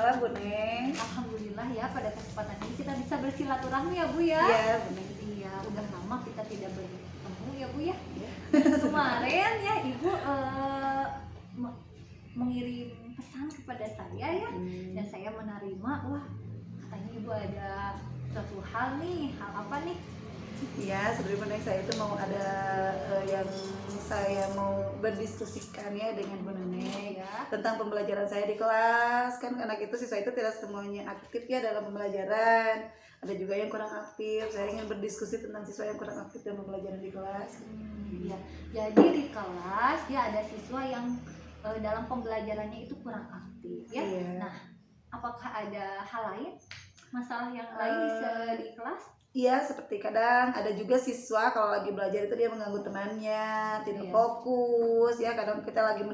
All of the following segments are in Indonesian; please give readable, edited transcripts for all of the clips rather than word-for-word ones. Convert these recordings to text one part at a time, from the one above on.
Waalaikumsalam Bu Neng. Alhamdulillah ya, pada kesempatan ini kita bisa bersilaturahmi ya Bu ya. Iya Bu Neng. Iya, udah lama kita tidak bertemu ya Bu ya. Iya. Kemarin ya Ibu mengirim pesan kepada saya ya, dan saya menerima. Wah, katanya Ibu ada suatu hal nih. Hal apa nih? Iya, sebelum Bu Neng saya itu mau ada yang saya mau berdiskusikan ya dengan Bu Neng Ya. tentang pembelajaran saya di kelas. Kan anak itu siswa itu tidak semuanya aktif ya dalam pembelajaran. Ada juga yang kurang aktif. Saya ingin berdiskusi tentang siswa yang kurang aktif dalam pembelajaran di kelas. Ya. Jadi di kelas ya ada siswa yang dalam pembelajarannya itu kurang aktif ya. Iya. Nah, apakah ada hal lain, masalah yang lain di kelas? Iya, seperti kadang ada juga siswa kalau lagi belajar itu dia mengganggu temannya, tidak Iya. fokus ya. Kadang kita lagi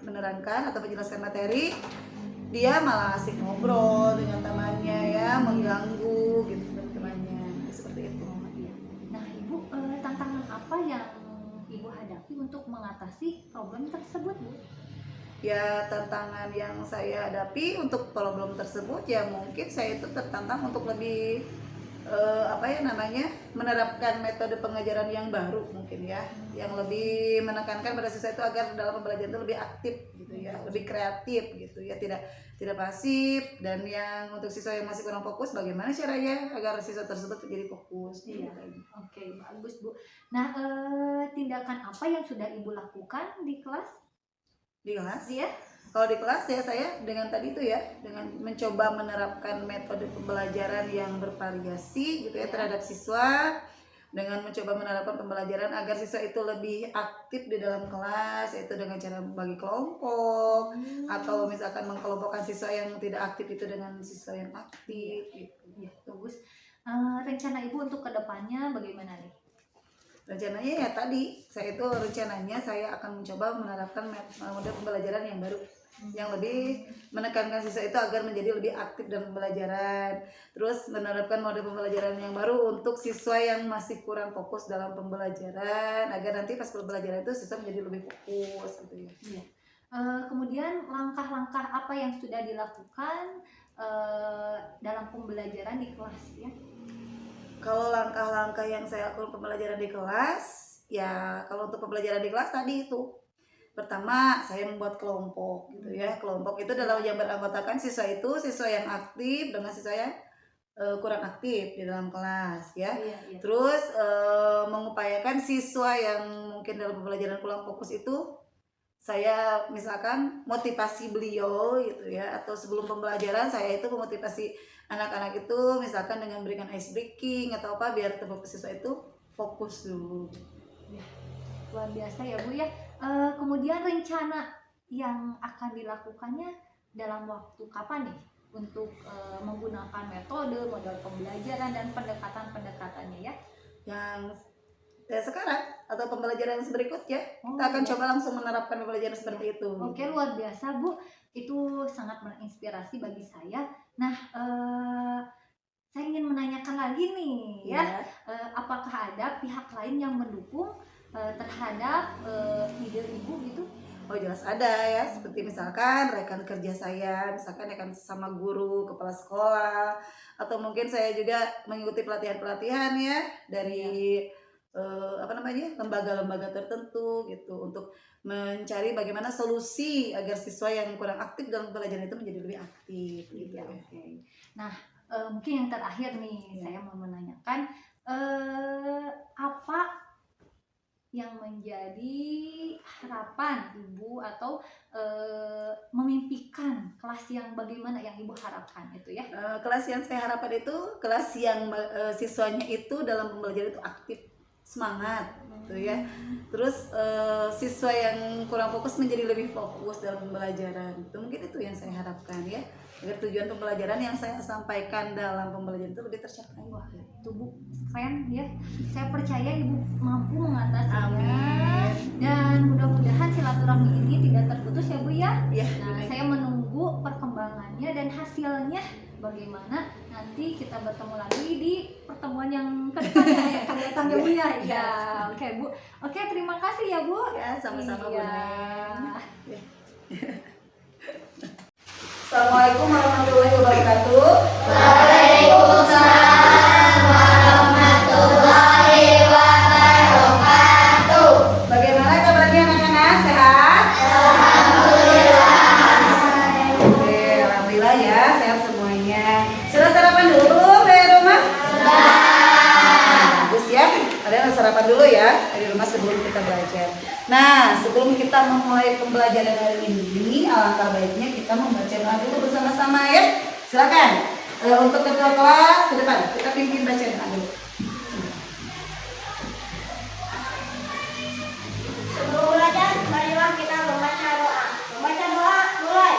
menerangkan atau menjelaskan materi, dia malah asik ngobrol dengan temannya ya, mengganggu gitu dengan temannya. Seperti itu. Oh, iya. Nah, Ibu, tantangan apa yang Ibu hadapi untuk mengatasi problem tersebut, Bu? Ya, tantangan yang saya hadapi untuk problem tersebut ya mungkin saya itu tertantang untuk lebih menerapkan metode pengajaran yang baru mungkin ya, yang lebih menekankan pada siswa itu agar dalam pembelajaran itu lebih aktif gitu ya, lebih kreatif gitu ya, tidak pasif. Dan yang untuk siswa yang masih kurang fokus, bagaimana caranya agar siswa tersebut menjadi fokus. Iya. Gitu. Oke, bagus Bu. Nah, tindakan apa yang sudah Ibu lakukan di kelas? Di kelas? Iya. Kalau di kelas ya saya dengan tadi itu ya, dengan mencoba menerapkan metode pembelajaran yang bervariasi gitu ya terhadap siswa, dengan mencoba menerapkan pembelajaran agar siswa itu lebih aktif di dalam kelas, yaitu dengan cara membagi kelompok atau misalkan mengkelompokkan siswa yang tidak aktif itu dengan siswa yang aktif gitu. Ya, bagus. Rencana Ibu untuk kedepannya bagaimana nih? Rencananya ya tadi saya itu rencananya saya akan mencoba menerapkan metode pembelajaran yang baru, yang lebih menekankan siswa itu agar menjadi lebih aktif dalam pembelajaran. Terus menerapkan mode pembelajaran yang baru untuk siswa yang masih kurang fokus dalam pembelajaran, agar nanti pas pembelajaran itu siswa menjadi lebih fokus gitu ya. Iya. Kemudian langkah-langkah apa yang sudah dilakukan dalam pembelajaran di kelas ya? Kalau langkah-langkah yang saya lakukan pembelajaran di kelas, ya kalau untuk pembelajaran di kelas tadi itu pertama saya membuat kelompok gitu ya. Kelompok itu dalam yang beranggotakan siswa itu siswa yang aktif dengan siswa yang kurang aktif di dalam kelas ya. Iya. Terus mengupayakan siswa yang mungkin dalam pembelajaran kurang fokus itu saya misalkan motivasi beliau gitu ya, atau sebelum pembelajaran saya itu memotivasi anak-anak itu misalkan dengan memberikan ice breaking atau apa biar siswa itu fokus dulu. Ya, luar biasa ya Bu ya. Kemudian rencana yang akan dilakukannya dalam waktu kapan nih untuk menggunakan metode, model pembelajaran dan pendekatan-pendekatannya ya? Yang sekarang atau pembelajaran yang berikutnya kita akan iya. coba langsung menerapkan pembelajaran seperti itu. Oke, luar biasa Bu, itu sangat menginspirasi bagi saya. Nah, saya ingin menanyakan lagi nih ya, apakah ada pihak lain yang mendukung terhadap ide Ibu gitu? Oh jelas ada ya, seperti misalkan rekan kerja saya, misalkan rekan sama guru, kepala sekolah, atau mungkin saya juga mengikuti pelatihan-pelatihan ya dari lembaga-lembaga tertentu gitu untuk mencari bagaimana solusi agar siswa yang kurang aktif dalam pembelajaran itu menjadi lebih aktif gitu. Ya, oke. Nah, mungkin yang terakhir nih saya mau menanyakan apa yang menjadi harapan Ibu atau memimpikan kelas yang bagaimana yang Ibu harapkan itu ya? Kelas yang saya harapkan itu kelas yang siswanya itu dalam pembelajaran itu aktif, semangat gitu ya. Terus siswa yang kurang fokus menjadi lebih fokus dalam pembelajaran. Itu mungkin itu yang saya harapkan ya, agar tujuan pembelajaran yang saya sampaikan dalam pembelajaran itu lebih tercapai. Wah, itu Bu keren ya. Saya percaya Ibu mampu mengatasinya. Amin. Dan mudah-mudahan silaturahmi ini tidak terputus ya Bu ya. Ya, Nah, saya menunggu perkembangannya dan hasilnya bagaimana. Nanti kita bertemu lagi di pertemuan yang kedepannya yang akan datang ya Bu ya. Ya, oke Bu. Oke, terima kasih ya Bu. Ya, sama-sama Bu Iya. Neng. Ya. Assalamualaikum warahmatullahi wabarakatuh. Bagaimana kabarnya anak-anak? Sehat? Oke, alhamdulillah ya, sehat semuanya. Sudah sarapan dulu belum dari rumah? Bagus ya. Kalian harus sarapan dulu ya dari rumah sebelum kita belajar. Nah, sebelum kita memulai pembelajaran hari ini, alangkah baiknya kita membaca doa dulu bersama-sama ya. Silakan. Untuk ketua kelas ke depan, kita pimpin baca doa dulu. Sebelum belajar, marilah kita membaca doa. Membaca doa mulai.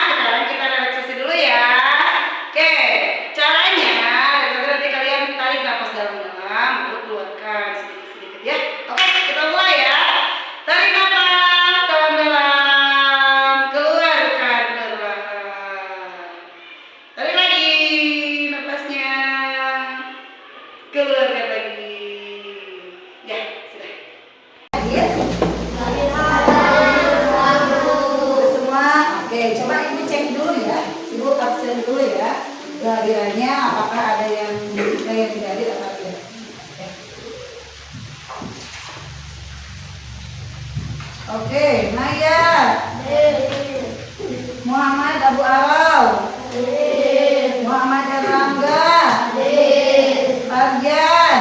Sekarang kita relaksasi dulu ya. Oke, caranya nanti kalian tarik nafas dalam-dalam, lalu keluarkan sedikit-sedikit ya. Oke, kita mulai ya. Tarik nafas dalam-dalam, keluarkan perlahan. Tarik lagi nafasnya, keluarkan lagi. Ya, sudah. Ya. Udah semua? Oke, coba ibu cek dulu ya. Ibu absen dulu ya. Kehadirannya apakah ada yang tidak hadir atau tidak. Oke, Maya, Muhammad Abu Alau, Muhammad Erlangga, Arjan,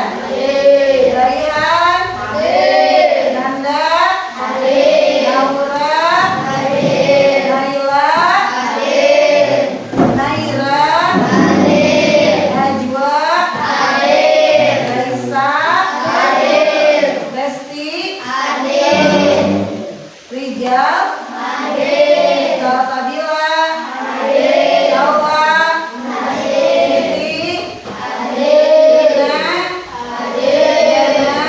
Rayhan, Nanda, Naura, Naila, Naira, Najwa, Raisa, Lesti, Rijal, Salsabila, Salwa, Siti, Ina, Diana,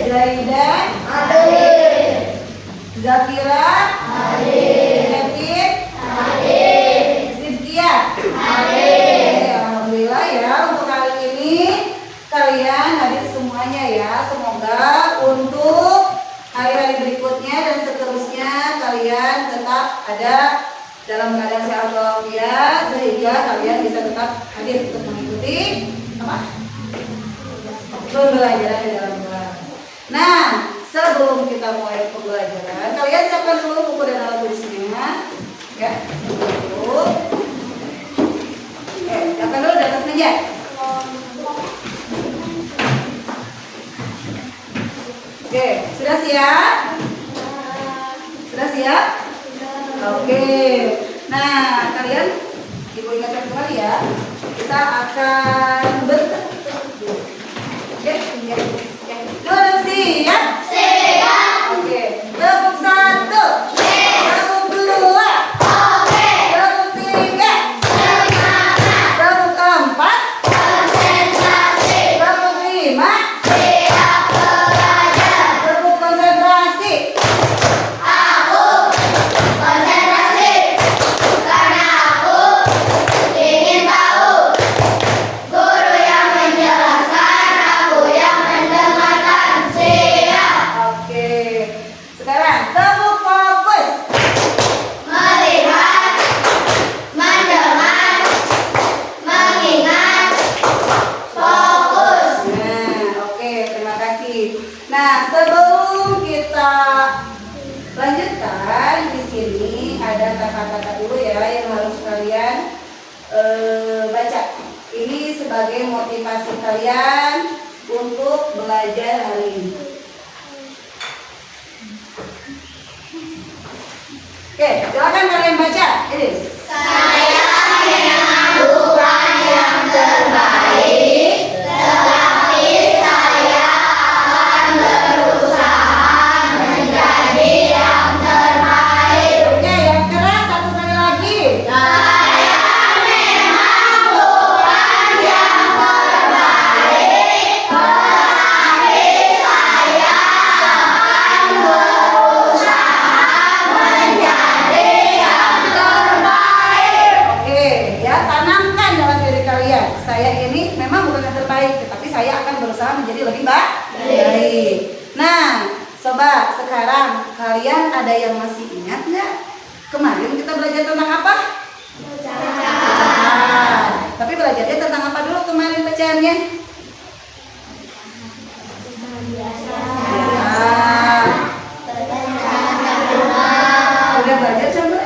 Zaidan, Zakira, Etin, Sidkia. Oke, alhamdulillah ya, untuk kali ini kalian hadir semuanya ya. Semoga untuk hari-hari berikutnya dan seterusnya kalian tetap ada dalam keadaan sehat walafiat sehingga kalian bisa tetap hadir untuk mengikuti apa? Pembelajaran di dalam kelas. Nah, sebelum kita mulai pembelajaran, kalian siapkan dulu buku dan alat tulisnya, ya. Dulu. Siapkan dulu di atas meja. Oke, sudah siap? Sudah siap? Oke. Nah, kalian ibu ingatkan kembali ya. Kita akan bertepuk. Oke, ya. Duduk siap? Siap. Oke. Tepuk 1. Tepuk 2. Tepuk 3. Tepuk 4. Tepuk 5. Tepuk konsentrasi. Karena aku ingin tahu guru yang baca. Ini sebagai motivasi kalian untuk belajar hari ini. Oke, silakan kalian baca. Ini. Saya memang bukan yang terbaik, tetapi saya akan berusaha menjadi yang terbaik. Oke, yang keras satu kali lagi. Saya memang bukan yang terbaik, tetapi saya akan berusaha menjadi yang terbaik. Oke, ya tanamkan dalam diri kalian. Saya ini memang bukan yang terbaik, tetapi saya akan berusaha menjadi lebih baik. Nah, sobat, sekarang kalian ada yang masih ingat nggak? Kemarin kita belajar tentang apa? Pecahan. Tapi belajarnya tentang apa dulu kemarin pecahannya? Biasa. Udah belajar coba?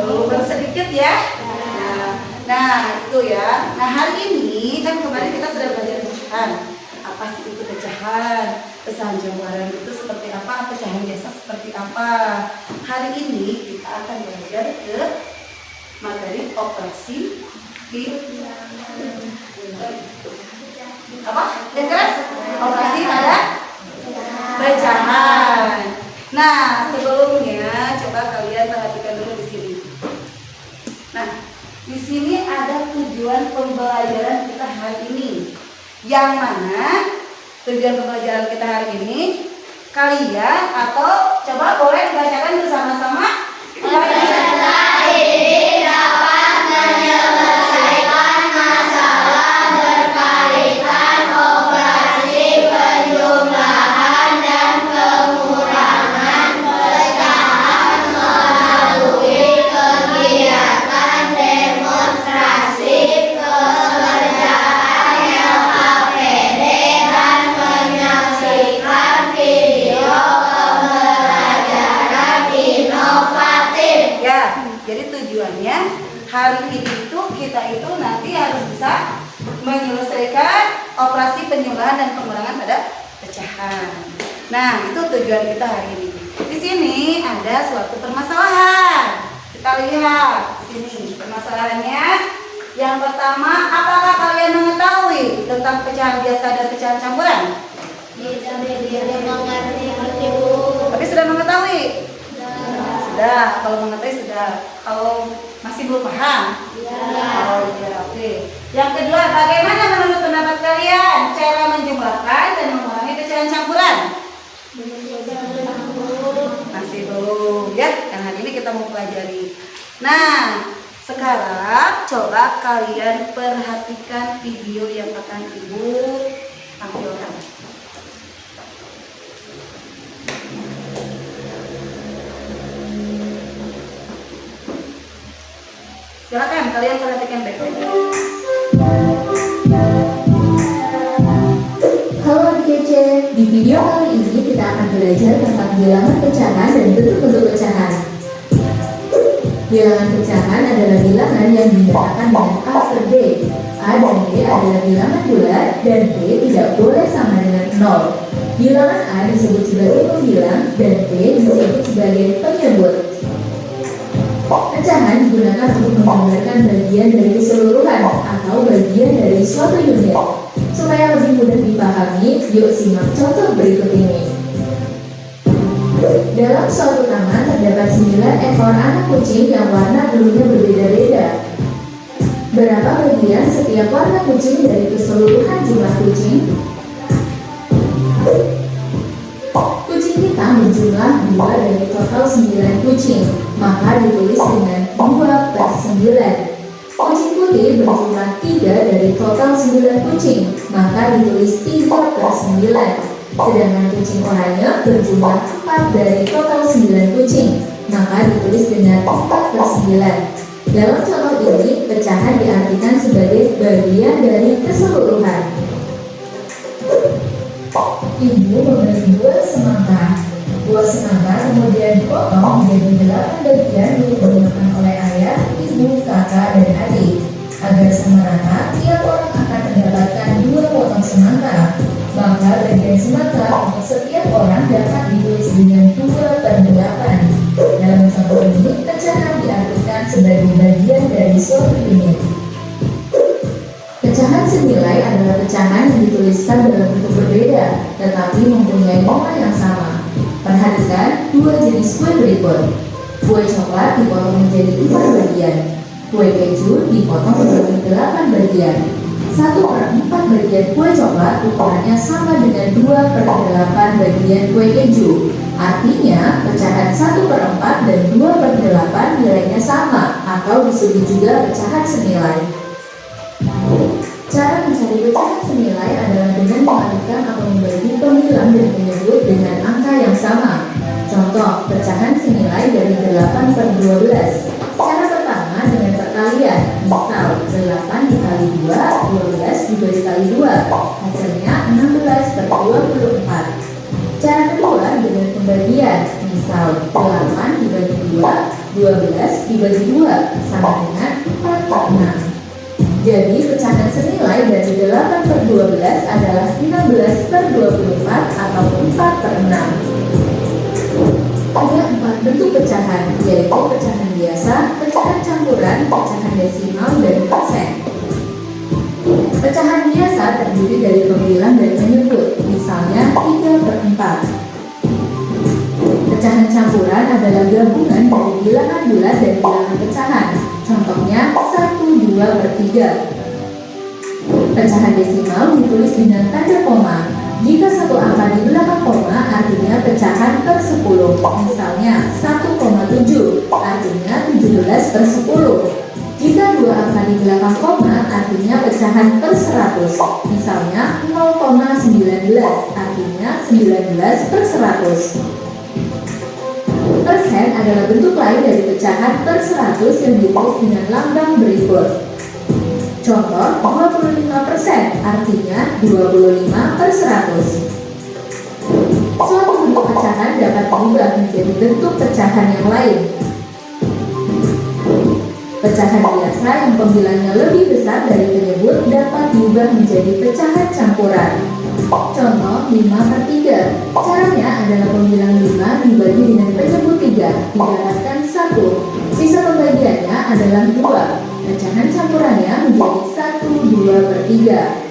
Baru sedikit ya. Nah, itu ya. Nah, hari ini kan kemarin kita sudah belajar pecahan. Apa sih itu pecahan? Pecahan jangwaran itu seperti apa? Pecahan biasa seperti apa? Hari ini kita akan belajar ke materi operasi apa? Yang keras? Operasi pada pecahan. Nah, sebelumnya coba kalian perhatikan dulu di sini. Nah, di sini ada tujuan pembelajaran kita hari ini. Yang mana tujuan pembelajaran kita hari ini kalian atau coba boleh dibacakan bersama-sama. Peserta ini dapat menyelesaikan masalah berkaitan operasi penjumlahan dan pengurangan pecahan melalui kegiatan demonstrasi pekerjaan LKPD dan menyaksikan video pembelajaran inovatif. Ya, jadi tujuannya hari ini itu kita itu nanti harus bisa menyelesaikan operasi penjumlahan dan pengurangan pada pecahan. Nah, itu tujuan kita hari ini. Di sini ada suatu permasalahan. Kita lihat di sini permasalahannya. Yang pertama, apakah kalian mengetahui tentang pecahan biasa dan pecahan campuran? Tapi sudah mengetahui? Sudah. Kalau mengetahui sudah. Kalau masih belum paham? Oh iya, oke. Yang kedua, bagaimana menurut pendapat kalian cara menjumlahkan dan mengurangi pecahan campuran? Masih belum ya, yang hari ini kita mau pelajari. Nah, sekarang coba kalian perhatikan video yang akan Ibu tampilkan. Silakan kalian perhatikan baik-baik. Halo adik kece, di video kali ini kita akan belajar tentang bilangan pecahan dan bentuk-bentuk pecahan. Bilangan pecahan adalah bilangan yang dinyatakan dengan A per D. A dan D adalah bilangan bulat dan D tidak boleh sama dengan 0. Bilangan A disebut sebagai pembilang dan D disebut sebagai penyebut. Pecahan digunakan untuk menggambarkan bagian dari keseluruhan atau bagian dari suatu unit. Supaya lebih mudah dipahami, yuk simak contoh berikut ini. Dalam suatu taman terdapat 9 ekor anak kucing yang warna bulunya berbeda-beda. Berapa bagian setiap warna kucing dari keseluruhan jumlah kucing? Kucing kita berjumlah 2 dari total 9 kucing, maka ditulis dengan 2 per 9. Kucing putih berjumlah 3 dari total 9 kucing, maka ditulis 3 per 9. Sedangkan kucing oranye berjumlah 4 dari total 9 kucing, maka ditulis dengan 4 per 9. Dalam contoh ini, pecahan diartikan sebagai bagian dari keseluruhan. Ibu membeli buah semangka. Buah semangka kemudian dipotong menjadi 8 bagian yang digunakan oleh ayah, ibu, Agar sama rata, tiap orang akan mendapatkan 2 potong semangka. Maka bagian semangka untuk setiap orang dapat ditulis dengan 2/8. Dalam contoh ini, pecahan diartikan sebagai bagian dari suatu unit. Pecahan senilai adalah pecahan yang dituliskan dalam bentuk berbeda, tetapi mempunyai nilai yang sama. Perhatikan 2 jenis kue berikut. Kue coklat dipotong menjadi 4 bagian. Kue keju dipotong menjadi 8 bagian. 1/4 bagian kue coklat ukurannya sama dengan 2/8 bagian kue keju. Artinya, pecahan 1/4 dan 2/8 nilainya sama, atau disebut juga pecahan senilai. Cara mencari pecahan senilai adalah dengan mengalihkan atau membagi pembilang dan menyebut dengan angka yang sama. Contoh, pecahan senilai dari 8/12. Cara pertama dengan perkalian. Misal, 8 dikali 2, 12 juga dikali 2. Hasilnya 16/24. Cara kedua dengan pembagian. Misal, 8 dibagi 2, 12 dibagi 2, sama dengan 4/6. Jadi, pecahan senilai dari 8/12 adalah 16/24 atau 4/6. Ada 4 bentuk pecahan, yaitu pecahan biasa, pecahan campuran, pecahan desimal, dan persen. Pecahan biasa terdiri dari pembilang dan penyebut, misalnya 3/4. Pecahan campuran adalah gabungan dari bilangan bulat dan bilangan pecahan. Contohnya 1/2/3. Pecahan desimal ditulis dengan tanda koma. Jika satu angka di belakang koma artinya pecahan per 10. Misalnya 1,7 artinya 17/10. Jika dua angka di belakang koma artinya pecahan per 100. Misalnya 0,19 artinya 19/100. Persen adalah bentuk lain dari pecahan per 100 yang ditulis dengan lambang berikut. Contoh, 25% artinya 25/100. Suatu bentuk pecahan dapat berubah menjadi bentuk pecahan yang lain. Pecahan biasa yang pembilangnya lebih besar dari penyebut dapat diubah menjadi pecahan campuran. Contoh, 5/3. Caranya adalah pembilang 5 dibagi dengan penyebut 3 didapatkan 1. Sisa pembagiannya adalah 2. Pecahan campurannya menjadi 1/2/3.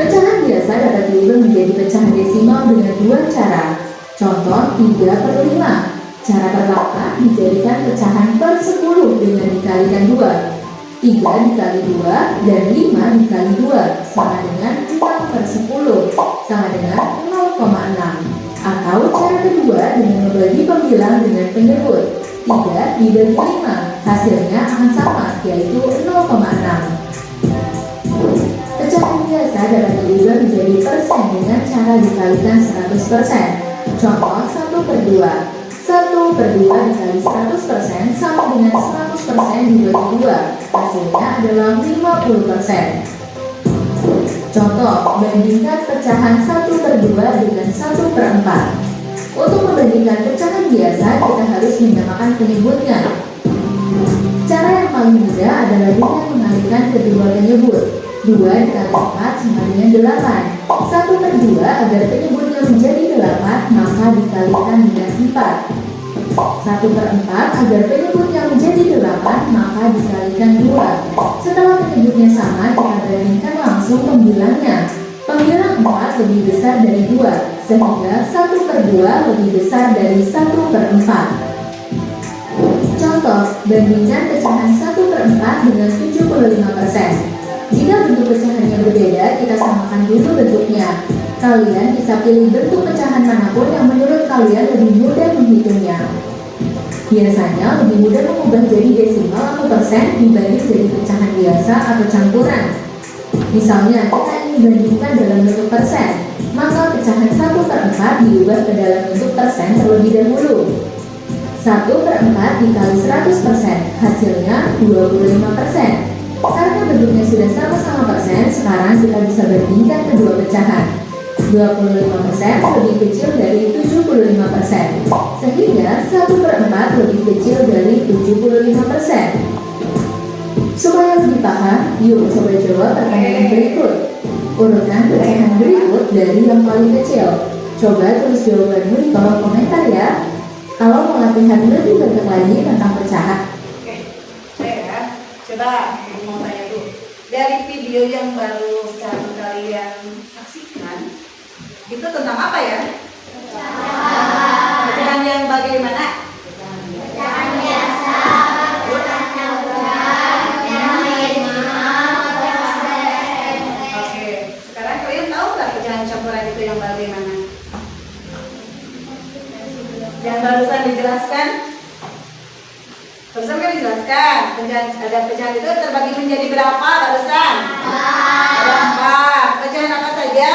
Pecahan biasa dapat diubah menjadi pecahan desimal dengan 2 cara. Contoh, 3/5. Cara pertama dijadikan pecahan per 10 dengan dikalikan 2. 3 dikali 2 dan 5 dikali 2 sama dengan 6/10 sama dengan 0,6. Atau cara kedua dengan membagi pembilang dengan penyebut. 3 dibagi 5 hasilnya akan sama, yaitu 0,6. Pecahan biasa dapat diubah menjadi persen dengan cara dikalikan 100%. Contoh, 1/2. 1/2 dikali 100% sama dengan 100% dibagi 2. Hasilnya adalah 50%. Contoh, bandingkan pecahan 1/2 dengan 1/4. Untuk membandingkan pecahan biasa, kita harus menyamakan penyebutnya. Cara yang paling mudah adalah dengan mengalihkan kedua penyebut. 2 dikali 4 sama dengan 8. 1/2 agar penyebutnya menjadi 8, maka dikalikan dengan 4. 1/4 agar penyebutnya menjadi 8, maka dikalikan 2. Setelah penyebutnya sama, kita bandingkan langsung pembilangnya. Pembilang 4 lebih besar dari 2, sehingga 1/2 lebih besar dari 1/4. Contoh, bandingkan pecahan 1/4 dengan 75%. Jika bentuk pecahannya berbeda, kita samakan dulu bentuknya. Kalian bisa pilih bentuk pecahan manapun yang menurut kalian lebih mudah menghitungnya. Biasanya lebih mudah mengubah jadi desimal atau persen dibanding jadi pecahan biasa atau campuran. Misalnya, kita ingin bandingkan dalam bentuk persen, maka pecahan 1/4 diubah ke dalam bentuk persen terlebih dahulu. 1/4 dikali 100%, hasilnya 25%. Karena bentuknya sudah sama-sama persen, sekarang kita bisa bandingkan kedua pecahan. 25% lebih kecil dari 75%, sehingga 1/4 lebih kecil dari 75%. Supaya lebih paham, yuk coba jawab pertanyaan berikut. Urutan pecahan berikut dari yang paling kecil. Coba tulis jawabanmu di kolom komentar ya. Kalau mau latihan lebih banyak lagi tentang pecahan, Oke, saya coba mau tanya dulu. Dari video yang barusan kalian saksikan, itu tentang apa ya? Pecahan yang bagaimana? Oke, sekarang kalian tahu nggak pecahan campuran itu yang bagaimana? Yang barusan dijelaskan? Barusan kan dijelaskan, ada pecahan itu terbagi menjadi berapa barusan? Ada 4. Pecahan apa saja?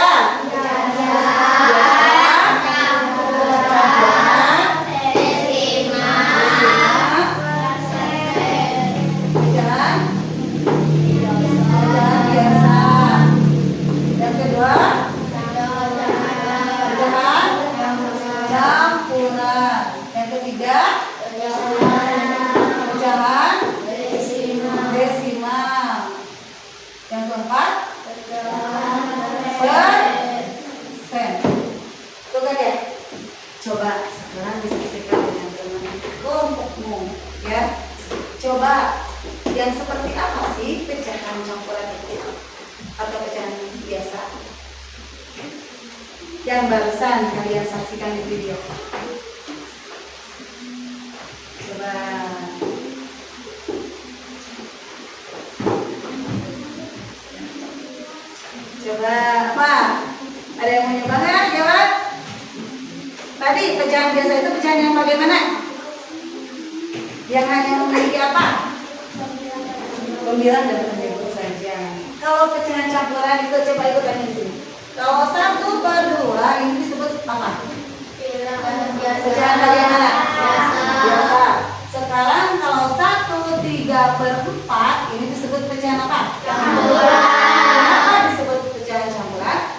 Coba sekarang diskusikan dengan teman kelompokmu ya. Coba yang seperti apa sih pecahan campuran itu atau pecahan biasa yang barusan kalian saksikan di video? Coba apa? Ada yang mau nyoba nggak? Jawab. Tadi pecahan biasa itu pecahan yang bagaimana? Yang hanya memiliki apa? 9 dan 7 saja. Kalau pecahan campuran itu coba ikutan di sini. Kalau 1/2 ini disebut apa? Pecahan bagaimana? Biasa. Sekarang kalau 1/3/4 ini disebut pecahan apa? Campuran. Kenapa disebut pecahan campuran?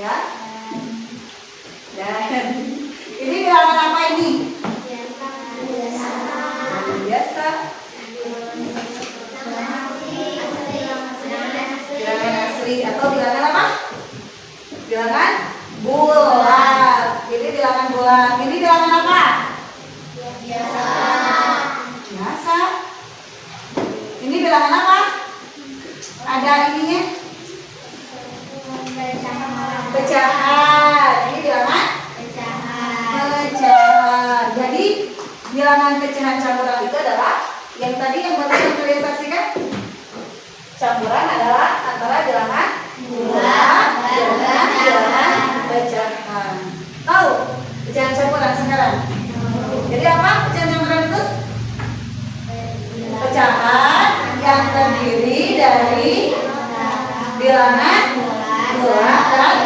Ya. Dan ini bilangan apa ini? Biasa. Bilangan asli atau bilangan apa? Bilangan bulat. Ini bilangan bulat. Ini bilangan apa? Biasa. Ini bilangan apa? Ada ininya? Pecahan. Ini bilangan? Pecahan. Jadi bilangan pecahan campuran itu adalah yang tadi yang barusan kalian saksikan. Campuran adalah antara bilangan bulat dengan bilangan pecahan. Tahu pecahan campuran sekarang? Jadi apa pecahan campuran itu? Pecahan yang terdiri dari bilangan bulat dan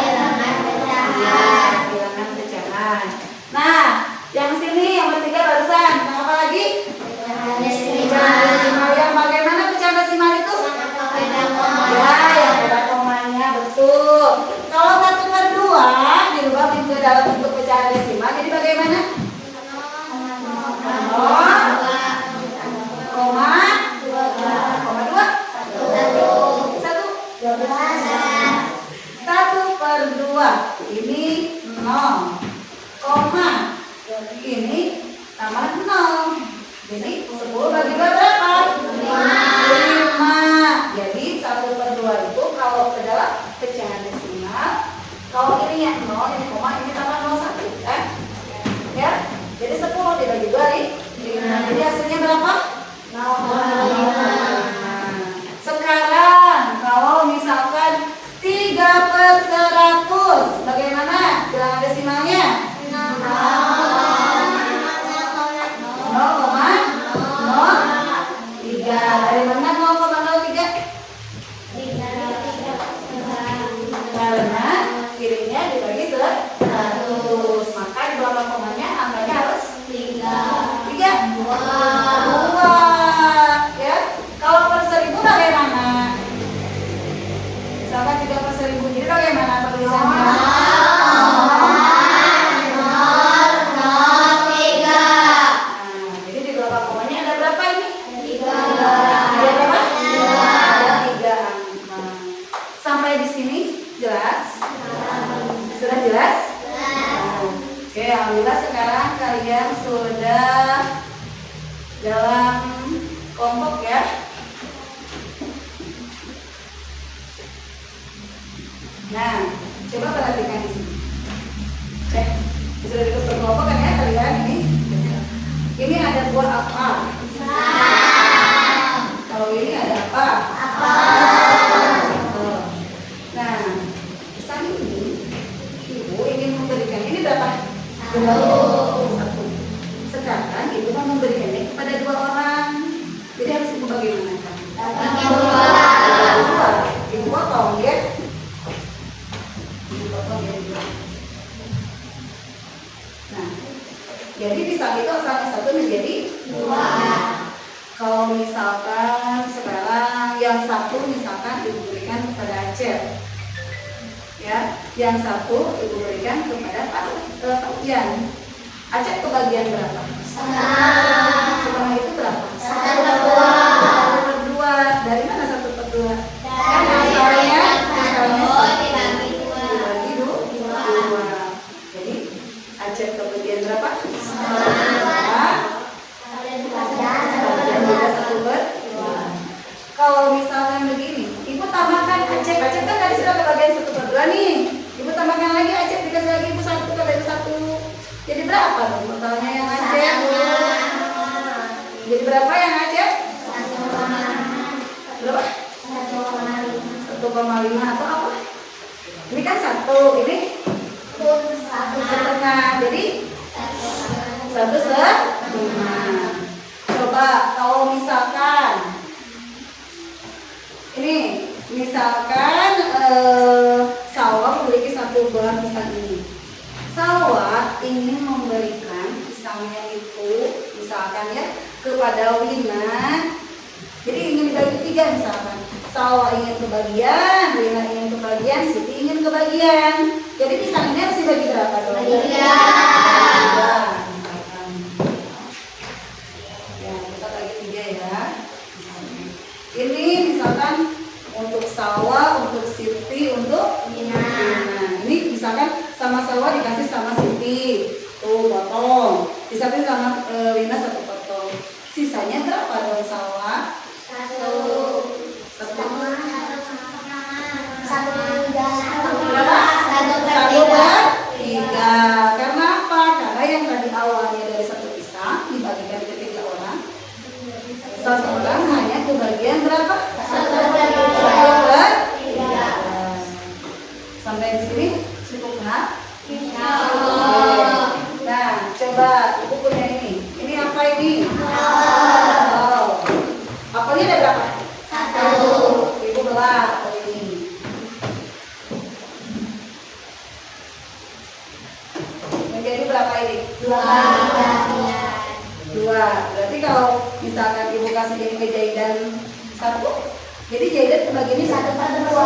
bilangan pecahan. Nah, yang sini yang ketiga barusan, apa lagi? Pecahan desimal. Yang bagaimana pecahan desimal itu? Ya, yang ada komanya, betul. Kalau 1/2 dirubah ke dalam bentuk pecahan desimal, jadi bagaimana? 1/2 ini 0, koma ini tambah 0, jadi 10 bagi 2 berapa? 5. Jadi 1/2 itu kalau ke dalam pecahan desimal, kalau ininya 0, ini koma, ini tambah 0, 1 kan? Ya, jadi 10 dibagi 2 nih 5. Jadi hasilnya berapa? 0,5. Sekarang kalau misalkan 3/100, bagaimana bilangan desimalnya? 0,03. Dari mana 0,03? Karena kirinya dibagi 100, maka di belakang komanya angkanya harus 3. yang sudah dalam kelompok ya. Nah, coba perhatikan di sini. Sudah berkelompokkan ya kalian ini. Ini ada buah apa? Kalau ini ada apa? Nah, saat ini ibu ingin memberikan ini berapa? Satu. Sekarang ibu mau memberikannya kepada 2 orang. Jadi harus ibu bagaimana? Ibu potong ya. Ibu potong ya. Nah, jadi pisang itu asalnya 1 menjadi 2. Kalau misalkan sekarang yang 1 misalkan ibu berikan kepada Acep, ya, yang 1 ibu berikan kepada Pak Ian. Acep kebagian berapa? Setengah itu berapa? 1/2. Dari mana 1/2? Kan asalnya dibagi 2. Jadi Acep kebagian berapa? 1/2. Kalau misalkan begini, ibu tambahkan Acep kan tadi sudah kebagian 1/2 nih. Ibu tambahkan lagi Acep, dikasih lagi ibu 1 kali 1. Jadi berapa dong totalnya yang Acep? Jadi berapa yang Acep? Berapa? 1,5 atau apa? Ini kan 1, ini 1,5. Jadi 1,5. Coba kalau misalkan ini, misalkan Salwa memiliki 1 buah pisang ini. Salwa ingin memberikan pisangnya itu misalkan ya kepada Wina. Jadi ingin dibagi 3 misalkan. Salwa ingin kebagian, Wina ingin kebagian, Siti ingin kebagian. Jadi pisang ini harus dibagi berapa dong? 3. Misalkan. Ya, kita bagi 3 ya. Ini misalkan untuk Salwa, untuk Siti, untuk Wina. Ini misalkan sama Salwa dikasih sama Siti, tuh potong. Disatuin sama Wina 1 potong. Sisanya berapa dong Salwa? 1. Berapa? 1/3. Karena apa? Karena yang tadi awalnya dari 1 pisang dibagikan ke 3 orang. 1 orang hanya kebagian berapa? 1/3. Sampai di sini cukup nggak? Nah, coba ibu punya ini. Ini apa ini? Apelnya ada berapa? 1. Ibu belah apel ini. Menjadi berapa ini? 2. Berarti kalau misalkan ibu kasih ini ke Jaidan 1, jadi Jaidan kebagiannya 1/2.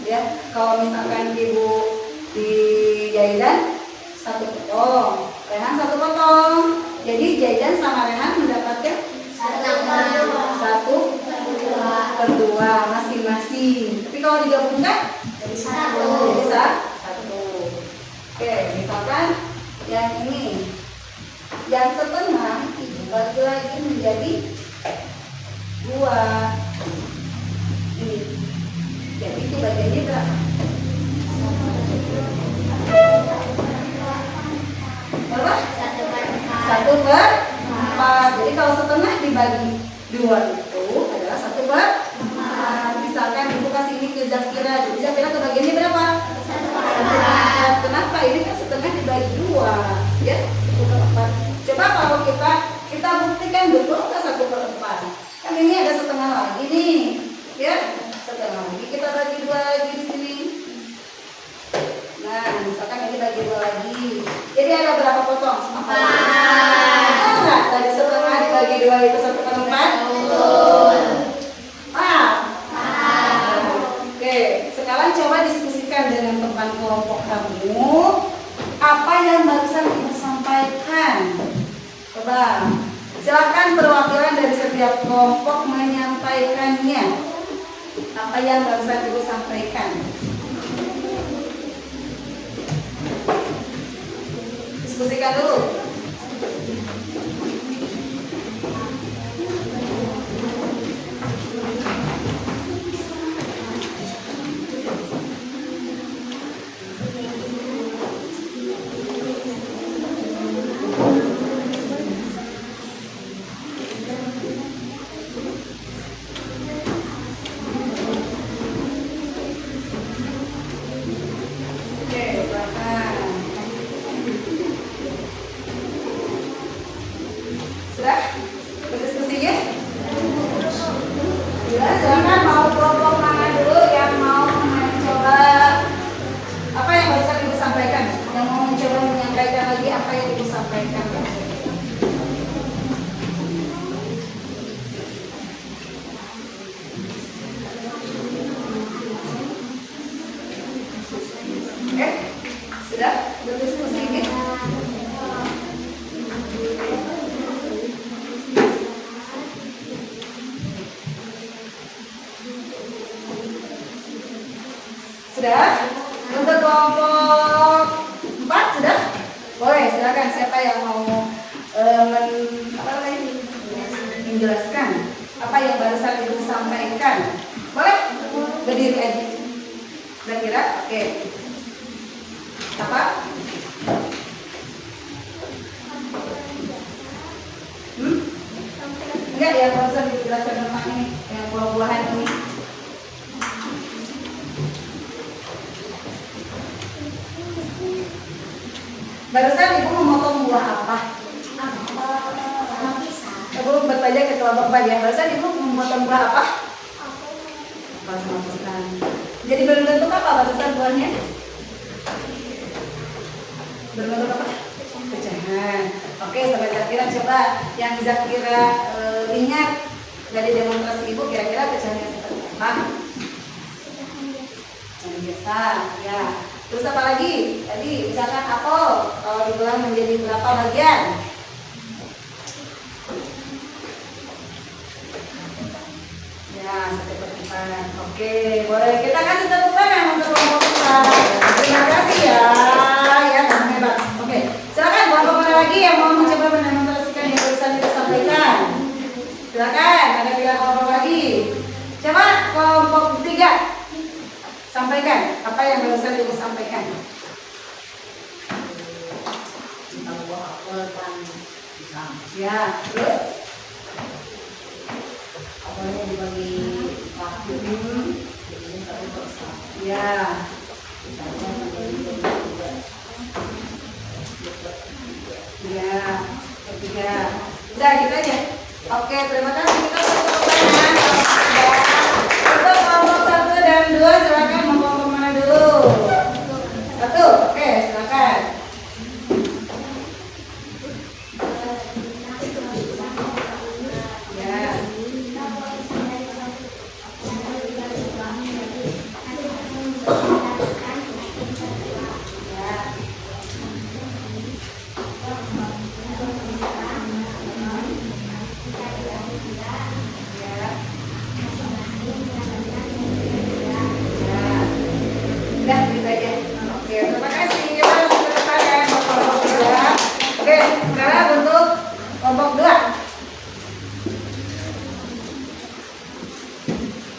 Ya, kalau misalkan ibu di Jaidan 1 potong, Rehan 1 potong. Jadi Jaidan sama Rehan mendapatkan 1/2 masing-masing. Tapi kalau digabungkan jadi 1. Jadi 1. Oke, misalkan yang ini, yang setengah ibu bagi lagi menjadi 2. Ini. Jadi itu bagiannya berapa? Berapa? 1/4. Jadi kalau setengah dibagi 2 itu adalah 1/4. Misalkan ibu kasih ini ke Zakira, jadi Zakira kebagiannya berapa? 1/4. Kenapa? Ini kan setengah dibagi 2, ya 1/4. Coba kalau kita buktikan betul nggak 1/4? Kan ini ada setengah lagi nih, ya. Setengah lagi kita bagi 2 lagi di sini. Nah, misalkan ini bagi 2 lagi. Jadi ada berapa potong? 4. Enggak, tadi setengah dibagi 2 itu 1/4. Oke, sekarang coba diskusikan dengan teman kelompok kamu. Apa yang barusan ibu sampaikan? Coba, silakan perwakilan dari setiap kelompok menyampaikannya. Apa yang barusan ibu sampaikan? diskusikan dulu. Sudah? Berdiskusinya? Sudah, silakan mau kelompok mana dulu yang mau mencoba apa yang barusan Ibu sampaikan? Yang mau mencoba menyampaikan lagi apa yang Ibu sampaikan? Sudah? Berdiskusinya? Sudah? Untuk kelompok 4 sudah? Boleh, silakan siapa yang mau menjelaskan apa yang barusan Ibu sampaikan. Boleh? Berdiri aja. Udah kira? Oke. Apa? Enggak, yang barusan dijelaskan tentang ini, yang buah-buahan ini. Barusan Ibu memotong buah apa? Ibu bertanya ke kelompok 4 ya. Barusan Ibu memotong buah apa? Apa sama pisang. Jadi berbentuk apa barusan buahnya? Berbentuk apa? Pecahan. Oke, Sobat Zakira coba yang Zakira ingat dari demonstrasi Ibu kira-kira pecahannya seperti apa? Pecahan biasa, ya. Terus apa lagi? Tadi misalkan apel kalau dibelah menjadi berapa bagian? Ya, satu per 4. Oke, boleh kita kasih tepuk tangan untuk kelompok kita. Terima kasih ya, ya kamu hebat. Oke, silakan kelompok mana lagi yang mau mencoba mendemonstrasikan yang barusan kita sampaikan? Silakan, ada 3 kelompok lagi. Coba kelompok 3. Sampaikan apa yang barusan Ibu sampaikan. Ya, terus apelnya dibagi waktu. Ya. Ya, ketiga. Udah gitu aja. Oke, terima kasih. Kita tepuk tangan. Untuk kelompok 1 dan 2 silakan mau kelompok mana dulu? 1, oke silakan. Ya. Udah gitu aja. Oke, terima kasih. Kita langsung ke depan ya untuk kelompok 3. Oke, sekarang untuk kelompok 2.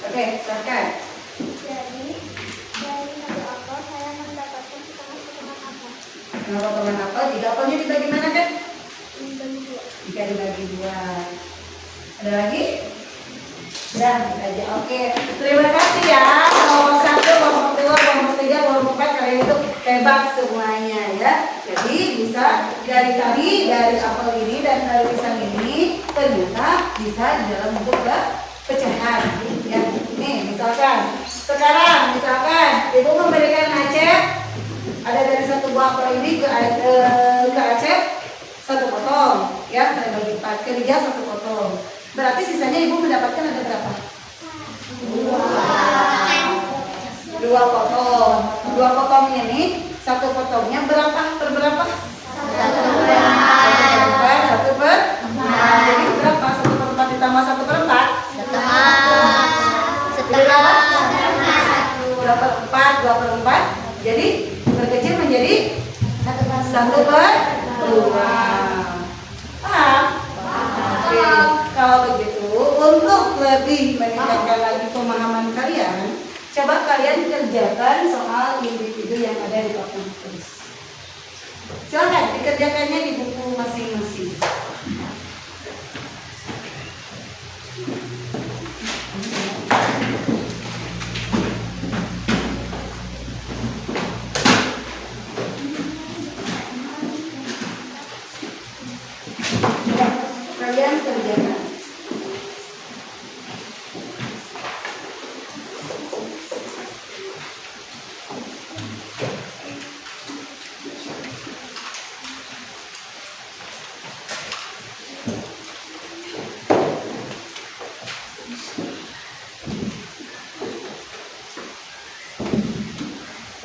Oke, silakan. Jadi, dari satu apel saya mendapatkan setengah apel. Kenapa teman apel? 3 apelnya dibagi mana kan? Dibagi 2. 3 dibagi 2. Ada lagi? Udah, gitu aja. Oke, terima kasih ya. Kelompok 1, kelompok 2, kelompok 3, kelompok 4 kalian itu hebat semuanya ya. Jadi bisa dari apel ini dan dari pisang ini ternyata bisa di dalam bentuk pecahan. Ya, nih misalkan sekarang Ibu memberikan Aceh ada dari 1 buah apel ini ke Aceh 1 potong. Ya, saya bagi 4 ke dia 1 potong. Berarti sisanya Ibu mendapatkan ada berapa? 2 potong. 2 potongnya nih, 1 potongnya berapa per berapa? 1 per 4. Jadi berapa? 1 per 4 ditambah 1 per 4? Setengah. 2 per 4, 2 per 4. Jadi berkecil menjadi 1 per 4. Nah, paham? Oke, kalau begitu untuk lebih meningkatkan lagi pemahaman kalian, coba kalian kerjakan soal individu yang ada di papan tulis. Silakan dikerjakannya di buku masing-masing. Ya, kalian kerjakan.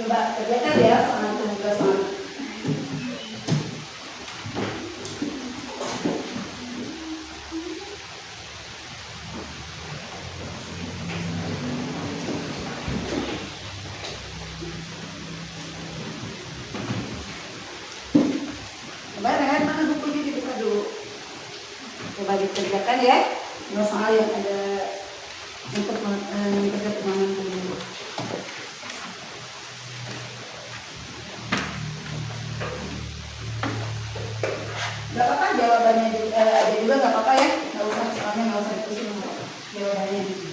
Coba kerjakan ya soal tugas soal. Coba Rehan, mana bukunya dibuka dulu. Coba dikerjakan ya. Dua soal yang ada untuk mengerjakan pemahaman dulu. Gak apa-apa jawabannya ada juga gak apa-apa ya. Gak usah soalnya gak usah dipusing jawabannya.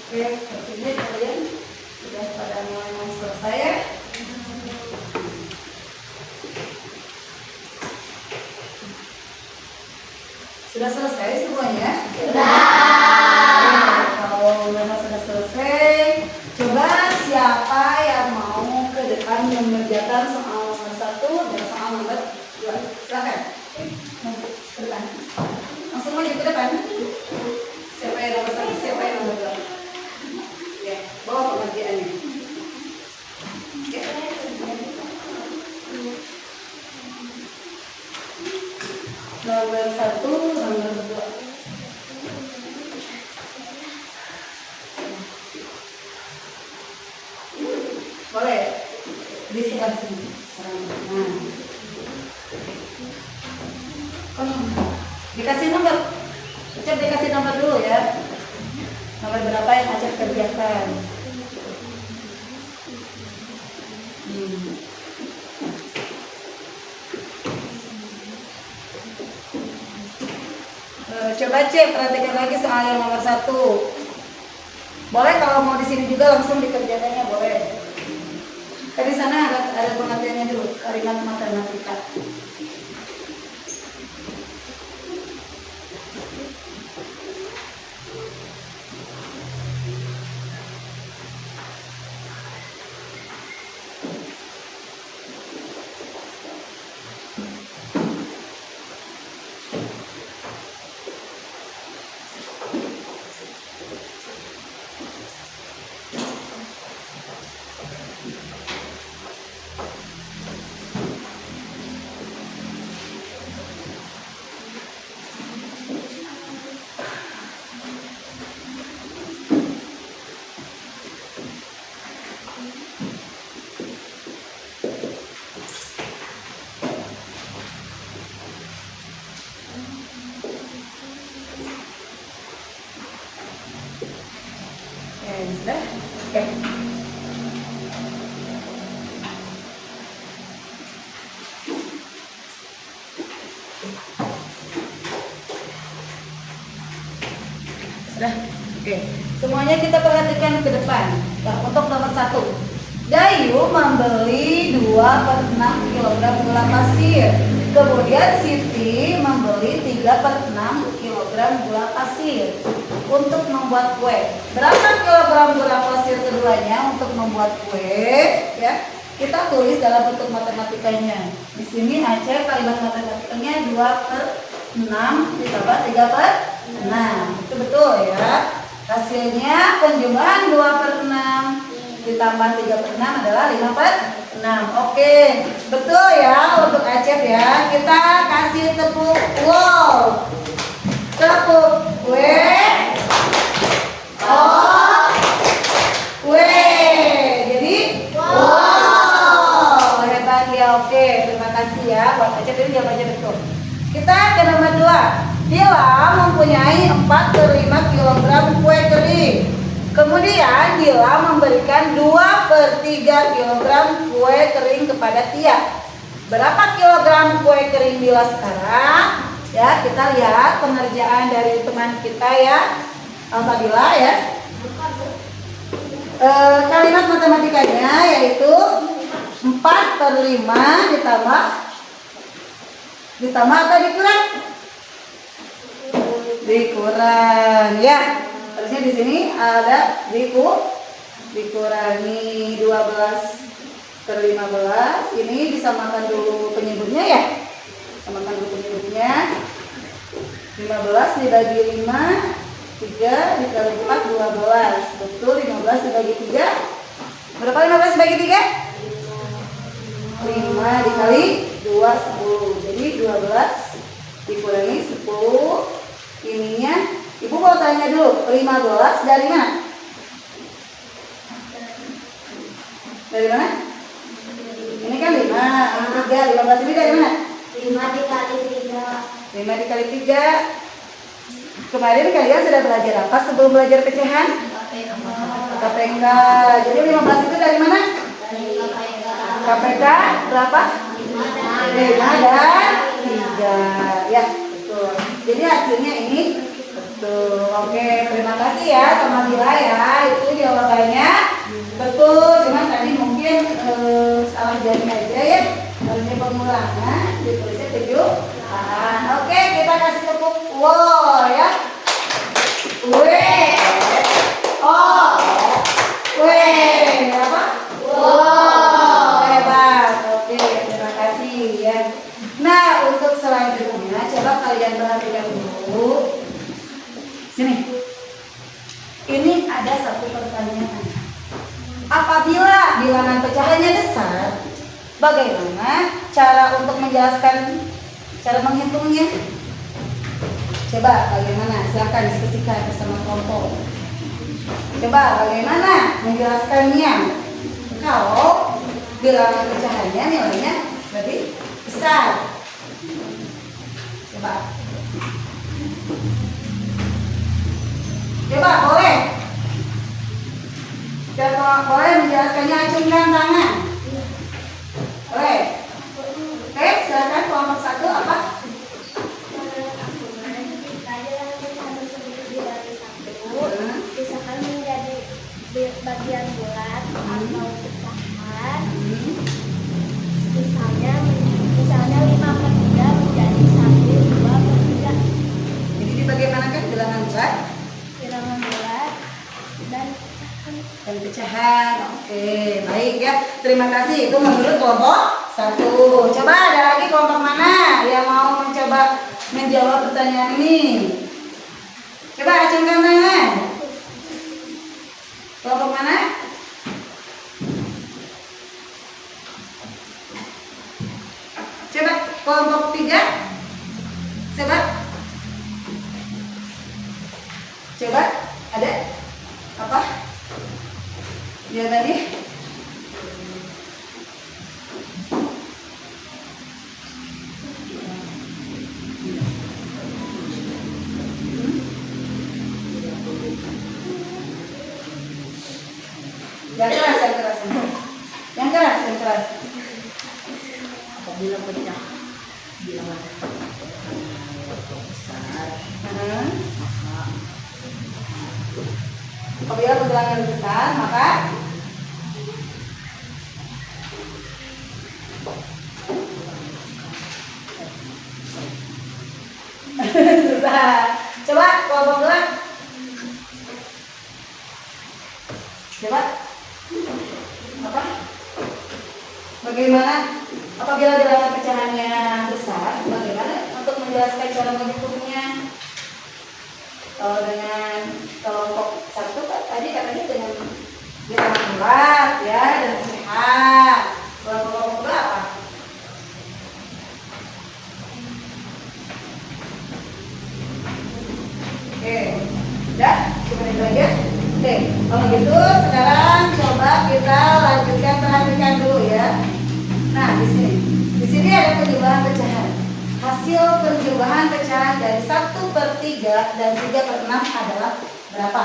Oke, sepertinya kalian sudah pada mulai mau selesai ya. Sudah selesai semuanya? Sudah. Kalau memang sudah selesai, coba siapa yang mau ke depan mengerjakan soal nomor 1 dan soal nomor 2? Silakan. Ke depan. Langsung maju ke depan. Siapa yang nomor 1, siapa yang nomor 2? Ya, bawa pengerjaannya. Oke. Nomor 1, nomor 2. Boleh di sebelah sini. Nah, dikasih nomor. Acep dikasih nomor dulu ya. Nomor berapa yang Acep kerjakan? Coba cek, perhatikan lagi soal yang nomor 1. Boleh kalau mau di sini juga langsung dikerjakannya boleh. Di sana ada pengertiannya dulu, kalimat matematika. Oke. Sudah. Oke. Semuanya kita perhatikan ke depan. Nah, untuk nomor 1. Dayu membeli 2/6 kg gula pasir. Kemudian Siti membeli 3/6 kg gula pasir untuk membuat kue. Berapa kilogram gula pasir keduanya untuk membuat kue? Ya, kita tulis dalam bentuk matematikanya. Di sini Aceh kalimat matematikanya 2/6 ditambah 3/6. Itu betul ya. Hasilnya penjumlahan 2/6 ditambah 3/6 adalah 5/6. Oke, betul ya untuk Acep ya. Kita kasih tepuk wow. Tepuk kue. Oh, kue. Jadi wow. Hebat ya. Oke, terima kasih ya buat Acep, ini jawabannya betul. Kita ke nomor 2. Dila mempunyai 4/5 kg kue kering. Kemudian Dila memberikan 2/3 kg kue kering kepada Tia. Berapa kilogram kue kering Dila sekarang? Ya, kita lihat pengerjaan dari teman kita ya, Alfadila ya. Kalimat matematikanya yaitu 4/5 ditambah atau dikurang? Dikurang ya. Harusnya di sini ada dikurangi 12/15. Ini disamakan dulu penyebutnya ya. Samakan dulu penyebutnya. 15 dibagi 5, 3 dikali 4 12. Betul, 15 dibagi 3. Berapa 15 dibagi 3? 5 dikali 2 10. Jadi 12 dikurangi 10. Ininya Ibu mau tanya dulu, 15 dari mana? Dari mana? Ini kan 5, ini 3, 15 ini dari mana? 5 dikali 3. 5 dikali 3. Kemarin kalian sudah belajar apa sebelum belajar pecahan? KPK. Jadi 15 itu dari mana? KPK berapa? 5 dan 3. Ya, betul. Jadi hasilnya ini betul. Oke, terima kasih ya sama Dila ya. Itu jawabannya betul. Cuma tadi mungkin salah jari aja ya. Harusnya pengulangan ditulisnya 7. Oke, kita kasih tepuk wow ya. Oh, apa? Wow, hebat. Oke, terima kasih ya. Nah, untuk selanjutnya coba kalian perhatikan dulu. Sini. Ini ada satu pertanyaan. Apabila bilangan pecahannya besar, bagaimana cara untuk menjelaskan cara menghitungnya? Coba bagaimana? Silakan diskusikan bersama kelompok. Coba bagaimana menjelaskannya? Kalau bilangan pecahannya nilainya lebih besar. Coba. Coba boleh. Coba boleh menjelaskannya, acungkan tangan. Boleh. Oke, silakan kelompok 1 apa? Misalkan menjadi bagian bulat atau pecahan. Misalnya 5/3 menjadi 1, 2/3. Jadi dibagaimanakan bilangan bulat? Bilangan bulat dan Pecahan. Oke, baik ya. Terima kasih. Itu menurut kelompok 1. Coba ada lagi kelompok mana yang mau mencoba menjawab pertanyaan ini? Coba acungkan tangan. Kelompok mana? Coba kelompok 3. Coba. Coba ada apa? Jawabannya? yang keras. Yang keras, yang keras. Apabila pecah bilangan besar, Apabila bilangan besar, maka susah. Coba kelompok dua. Coba. Apa? Bagaimana? Apabila bilangan pecahannya besar, bagaimana untuk menjelaskan cara menghitungnya? Kalau dengan kelompok satu kan tadi katanya dengan bilangan bulat ya dan pecahan. Kelompok dua apa? Oke, udah coba belajar. Oke, kalau gitu sekarang coba kita lanjutkan, perhatikan dulu ya. Nah, di sini ada penjumlahan pecahan. Hasil penjumlahan pecahan dari 1/3 dan 3/6 adalah berapa?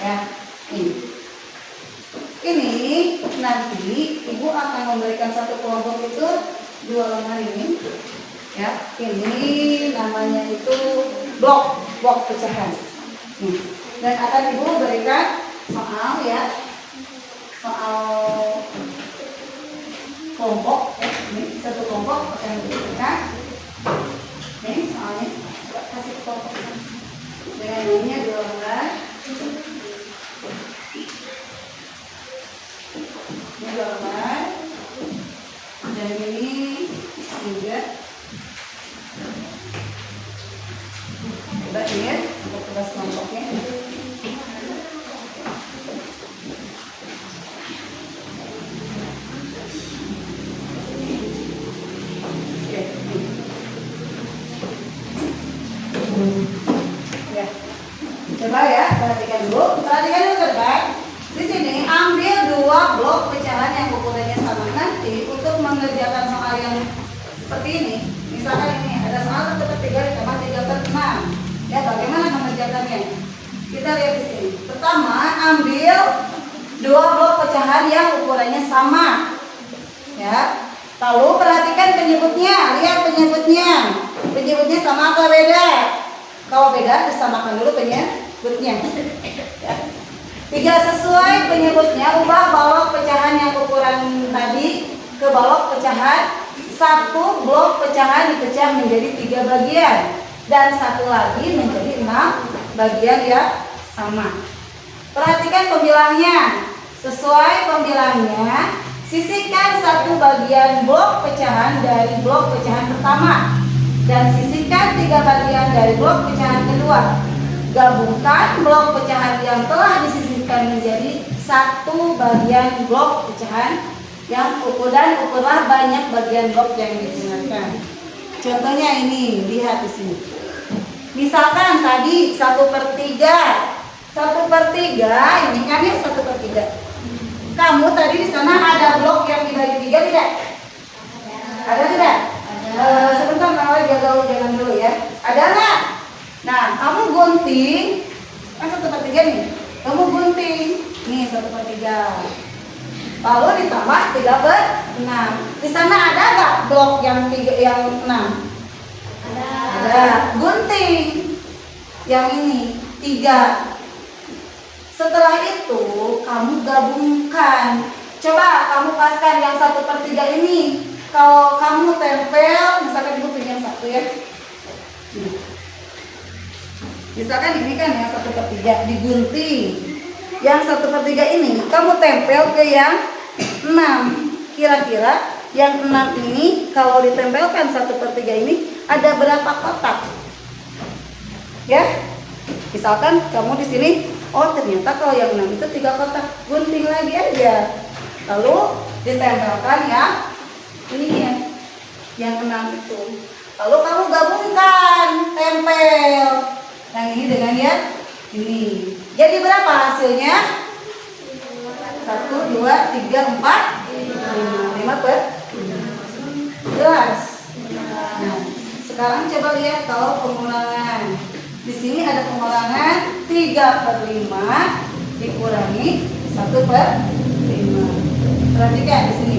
Ya, ini nanti ibu akan memberikan satu kelompok itu 2 lembar ini. Ya, ini namanya itu blok pecahan. Dan akan ibu berikan soal ya, soal kelompok ya, ini satu kelompok akan diberikan. Nih soalnya coba kasih kelompok dengan ini 2 lembar. Ini 2 lembar dan ini juga. Coba lihat untuk tugas kelompoknya. Ya. Coba ya, perhatikan dulu terbang. Di sini ambil 2 blok pecahan yang ukurannya sama. Nanti untuk mengerjakan soal yang seperti ini, misalkan ini ada soal 1/3 ditambah 3/6. Ya, bagaimana mengerjakannya? Kita lihat di sini. Pertama, ambil 2 blok pecahan yang ukurannya sama. Ya. Lalu perhatikan penyebutnya, lihat penyebutnya. Penyebutnya sama atau beda? Kalau beda, disamakan dulu penyebutnya. Ya. 3 sesuai penyebutnya, ubah balok pecahan yang ukuran tadi ke balok pecahan. 1 blok pecahan dipecah menjadi 3 bagian dan 1 lagi menjadi 6 bagian yang sama. Perhatikan pembilangnya. Sesuai pembilangnya, sisihkan 1 bagian blok pecahan dari blok pecahan pertama dan sisihkan 3 bagian dari blok pecahan kedua. Gabungkan blok pecahan yang telah disisihkan menjadi 1 bagian blok pecahan yang ukurlah banyak bagian blok yang digunakan. Contohnya ini, lihat di sini. Misalkan tadi 1/3. 1/3 ini kan ya 1/3. Kamu tadi di sana ada blok yang dibagi 3 tidak? Ada tidak? Sebentar, Mawar jangan dulu ya. Ada nggak? Nah, kamu gunting kan 1/3 nih. Kamu gunting nih 1/3. Lalu ditambah 3/6. Di sana ada nggak blok yang 6? Ada. Gunting yang ini 3. Setelah itu kamu gabungkan. Coba kamu paskan yang 1/3 ini. Kalau kamu tempel, misalkan ibu punya 1 ya. Misalkan ini kan yang 1/3 digunting. Yang 1/3 ini kamu tempel ke yang 6. Kira-kira yang 6 ini kalau ditempelkan 1/3 ini ada berapa kotak? Ya, misalkan kamu di sini, oh ternyata kalau yang 6 itu 3 kotak, gunting lagi aja. Lalu ditempelkan yang ini ya, yang 6 itu. Lalu kamu gabungkan, tempel yang ini dengan yang ini. Jadi berapa hasilnya? 1, 2, 3, 4, 5 per 11. Nah, sekarang coba lihat kalau pengulangan. Di sini ada pengulangan 3/5 dikurangi 1/5. Perhatikan di sini.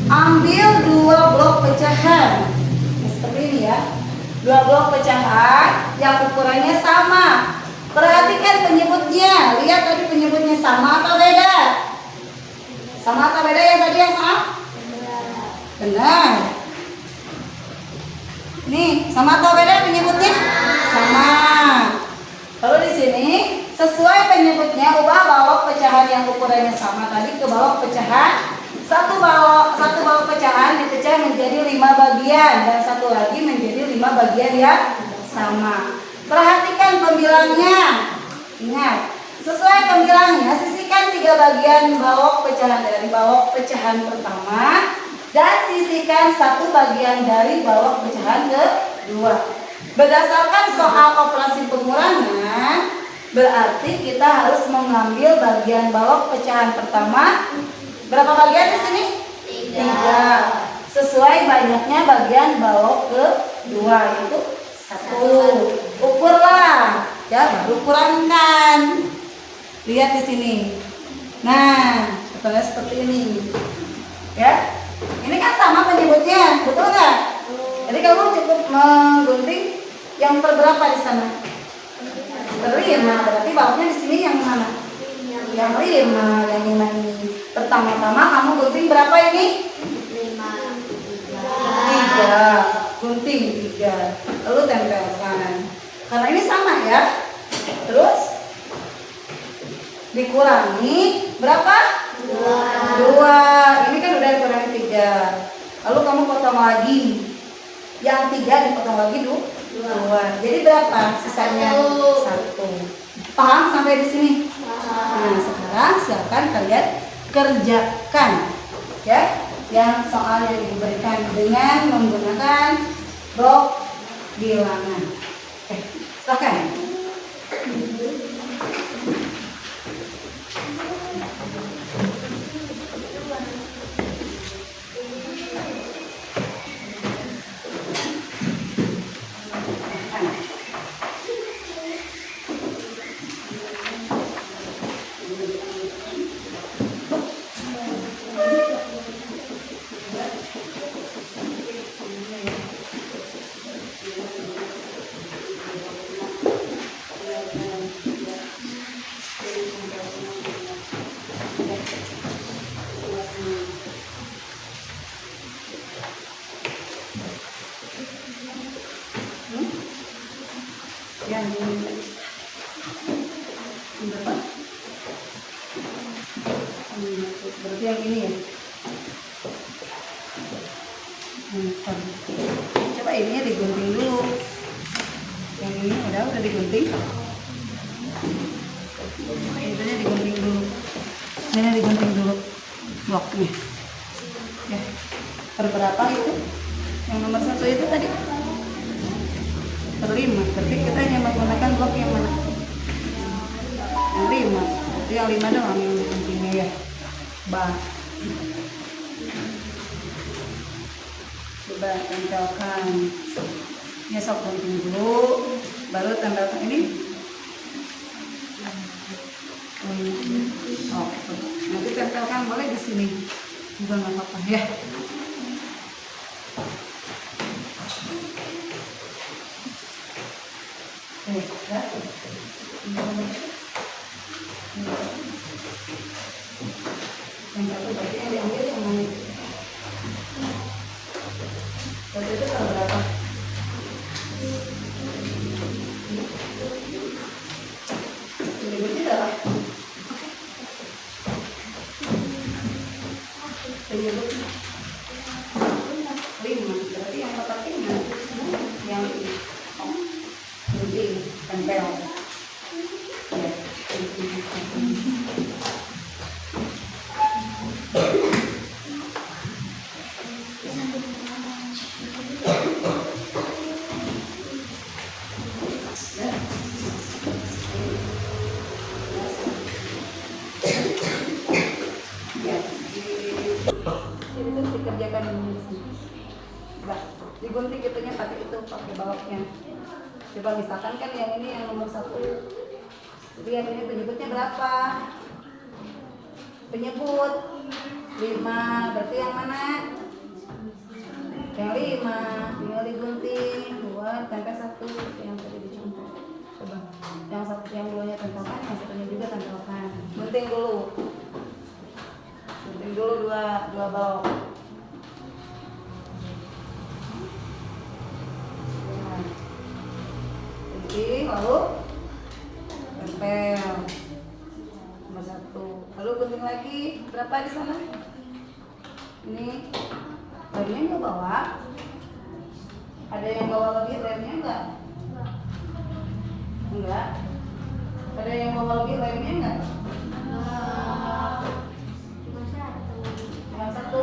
Ambil 2 blok pecahan. Nah, seperti ini ya. 2 blok pecahan yang ukurannya sama. Perhatikan penyebutnya. Lihat tadi penyebutnya sama atau beda? Sama atau beda yang tadi yang sama? Benar. Nih, sama atau beda penyebutnya? Sama. Lalu di sini sesuai penyebutnya ubah balok pecahan yang ukurannya sama tadi ke balok pecahan. Satu balok pecahan dipecah menjadi 5 bagian dan satu lagi menjadi 5 bagian yang sama. Perhatikan pembilangnya. Ingat, sesuai pembilangnya sisihkan 3 bagian balok pecahan dari balok pecahan pertama dan sisihkan 1 bagian dari balok pecahan kedua. Berdasarkan soal operasi pengurangan, berarti kita harus mengambil bagian balok pecahan pertama. Berapa bagian di sini? 3. Sesuai banyaknya bagian balok kedua, yaitu 1. Ukurlah, ya, baru kurangkan. Lihat di sini. Nah, contohnya seperti ini. Ya, ini kan sama penyebutnya, betul nggak? Jadi kamu cukup menggunting yang berapa di sana? 5. Berarti baloknya di sini yang mana? Yang 5, yang 5 ini. Pertama-tama kamu gunting berapa ini? 3. Gunting 3. Lalu tempelkan. Karena ini sama ya. Terus dikurangi berapa? 2. Ini kan udah dikurangi 3. Lalu kamu potong lagi. Yang 3 dipotong lagi 2. Jadi berapa? Sisanya 1. Paham sampai di sini? Nah, sekarang silakan kalian kerjakan ya yang soal yang diberikan dengan menggunakan blok bilangan. Silakan. Yang berapa? Berarti yang ini ya. Coba ininya digunting dulu. Yang ini udah digunting. Itunya digunting dulu. Ini digunting dulu bloknya. Ya. Berapa itu? Yang nomor 1 itu tadi? 5. Berarti kita hanya menggunakan blok yang mana? Yang 5. Berarti yang 5 doang yang diguntingnya ya. Coba tempelkan. Ya, sok gunting dulu, baru tempelkan ini. Oh, nanti tempelkan boleh di sini juga nggak apa-apa ya. Yang satu berarti yang diambil yang mana? Berarti itu kalau berapa? Penyebutnya adalah penyebutnya 5. Berarti yang kotaknya yang ini. Gunting, tempel. Ya, dikerjakan ini. Coba digunting itunya pakai itu, pakai baloknya. Coba misalkan kan yang ini yang nomor 1. Jadi yang ini penyebutnya berapa? Penyebut 5. Berarti yang mana? Yang 5. Tinggal digunting. 2 tempel 1 yang tadi dicontoh. Coba. Yang 2-nya tempelkan, yang satunya juga tempelkan. Gunting dulu. Gunting dulu 2 balok. Gunting lalu tempel. Nomor 1. Lalu gunting lagi. Berapa di sana? Ini lemnya nggak bawa? Ada yang bawa lebih lemnya nggak? Enggak. Ada yang bawa lebih lemnya nggak? Yang 1.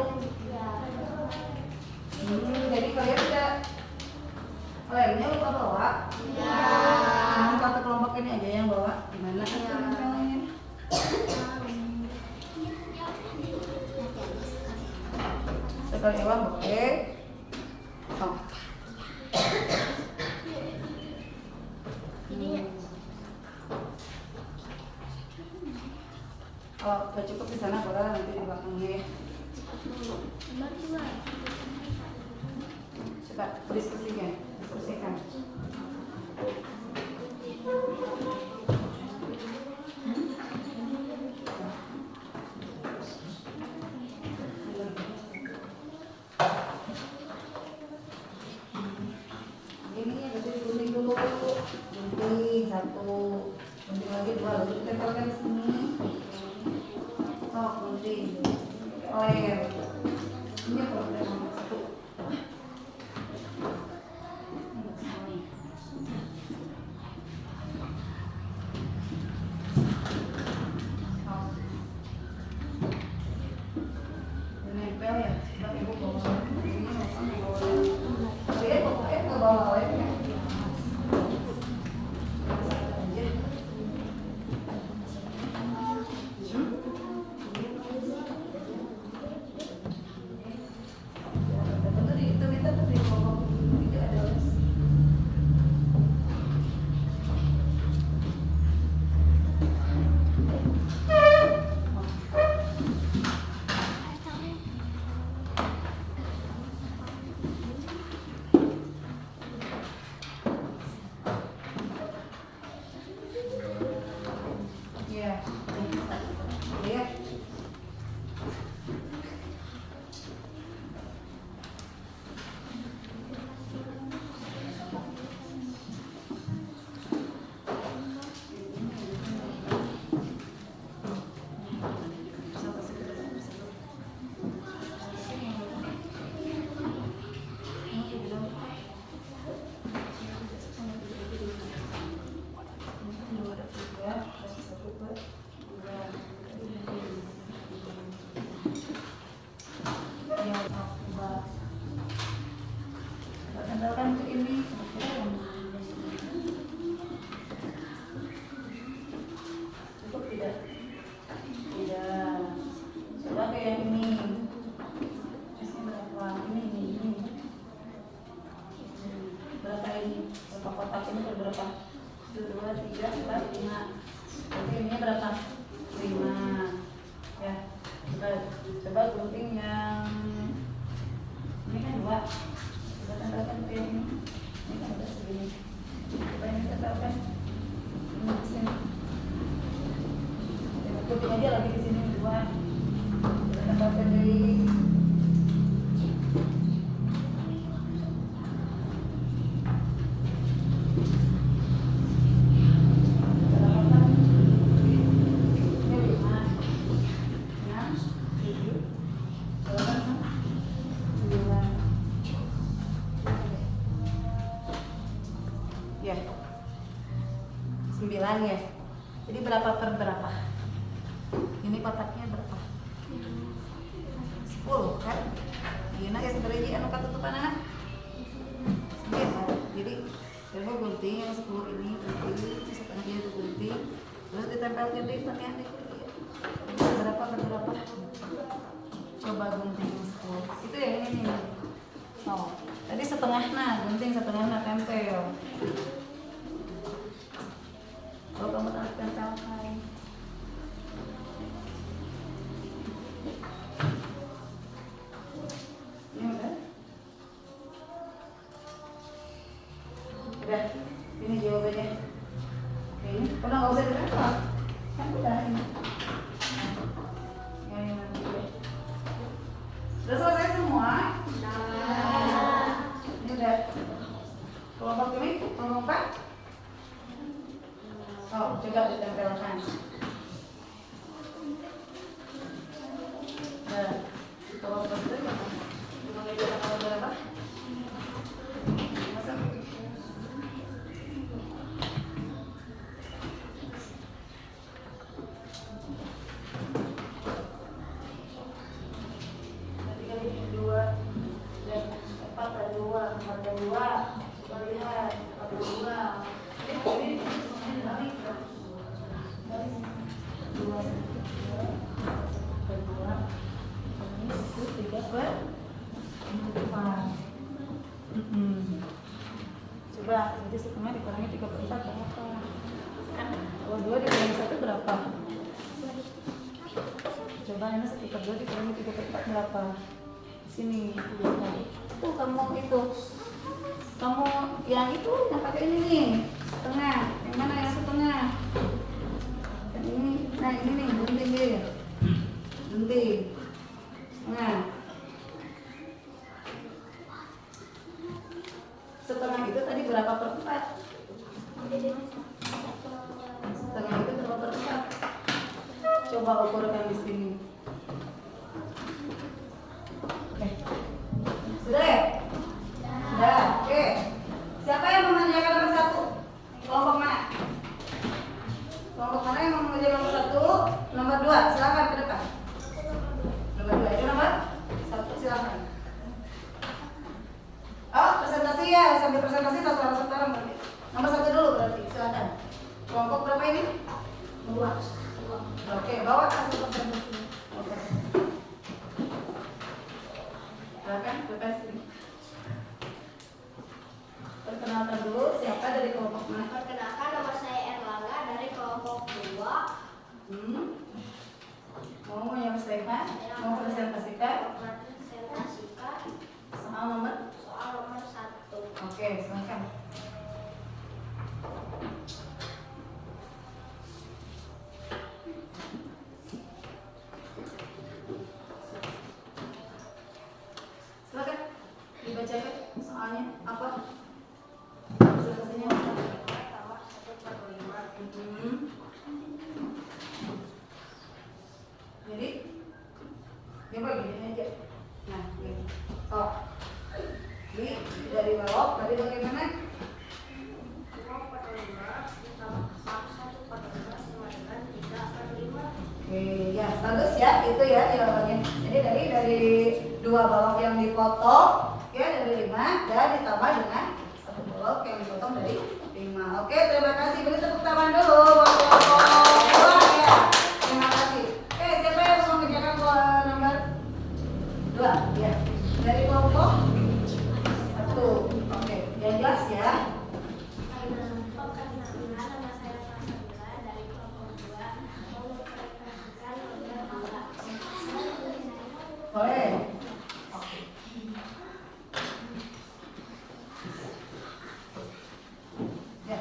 Jadi kalian udah lemnya lupa bawa? Cuma satu kelompok ini aja yang bawa. Gimana kan tempelnya? Sekali ulang, oke. Oh. Kalau udah cukup di sana, boleh nanti di belakangnya. Coba diskusikan. Ini berarti gunting dulu. Gunting 1, gunting lagi 2, lalu ditempelkan di sini. Sok gunting. Lem. Ini problem nomor 1. Nempel ya. Coba ibu bawa. Ini bawa. Dia pokoknya ke bawah lemnya. Tempelkan ke ini. Cukup tidak? Tidak. Coba ke yang ini. Ini berapa? Ini. Berapa ini? Berapa kotak ini berapa? 1, 2, 3, 4, 5. Berarti ini berapa? 5. Ya. Coba gunting yang ini kan 2. Kita tempelkan ke yang ini kan udah segini. Coba ini tempelkan ini di sini. Gunting aja lagi di sini 2. Kita tempelkan dari ya 9 ya. Jadi berapa per berapa? Ini kotaknya berapa? 10 kan? Gina ya sebenarnya anu katutupan anak. 9. Jadi coba gunting yang 10 ini gunting, setengahnya itu gunting, terus ditempelkan di tengah nih. Berapa per berapa? Coba gunting yang 10. Itu yang ini nih. Oh, tadi setengah gunting setengah tempel. Kalau kamu tempelkan. juga ditempelkan. Nah, kalau betul ya, mengajarkan nomor berapa? Masuk. Nanti kali 2 dan 4 dan 2, 4 dan 2. Coba lihat 4 dan 2. Ini balik. 2 3 per 4. Coba jadi setengah dikurangi 3 per 4 berapa? Kalau 2 dikurangi 1 berapa? Coba ini 1 per 2 dikurangi 3 per 4 berapa? Sini tuh kamu itu. Kamu yang itu yang pakai ini nih. Setengah. Yang mana yang setengah? Yang ini. Nah, ini nih, gunting dia. Gunting. Nah, setengah itu tadi berapa per 4? Setengah itu berapa per 4? Coba ukurkan di sini. Oke. Sudah ya? Sudah. Oke. Siapa yang mau mengerjakan nomor 1? Kelompok mana? Kelompok mana yang mau mengerjakan nomor 1? Nomor 2, silakan ke depan. Nomor 2 itu nomor 1, silakan. Oh, presentasi ya, sambil presentasi satu orang berarti. Nomor 1 dulu berarti, silakan. Kelompok berapa ini? 2. Oke, bawa hasil presentasi. Oke. Silakan, depan sini. Perkenalkan dulu siapa dari kelompok mana? Perkenalkan, nama saya Erlangga dari kelompok 2. Mau menyampaikan? Mau presentasikan? Presentasikan Soal nomor? soal nomor 1. Oke, silakan. Silakan dibacakan soalnya apa? Presentasinya apa? Jadi dia begini aja. Nah, gini. Oh, ini dari bawah tadi bagaimana? 2/5 Oke, ya bagus ya itu ya jawabannya. Jadi dari 2 balok yang dipotong ya dari 5 dan ditambah dengan 1 balok yang dipotong dari 5. Oke, terima kasih. Beri tepuk tangan dulu buat kelompok 2 ya. Terima kasih. Oke, siapa yang mau mengerjakan nomor 2? Ya. Dari kelompok 1. Oke, yang jelas ya. Perkenalkan, nama saya Fasabila dari kelompok 2. Mau mempresentasikan nomor 4. Boleh. Ya,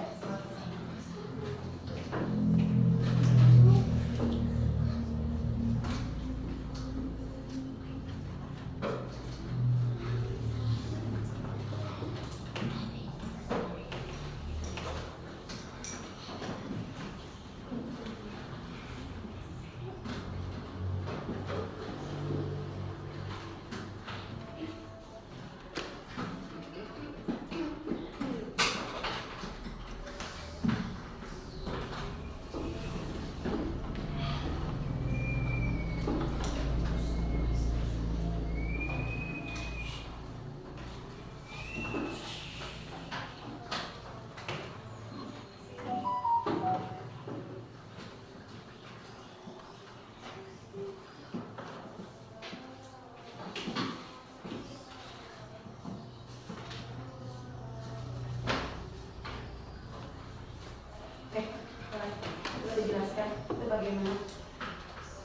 Boleh dijelaskan itu bagaimana?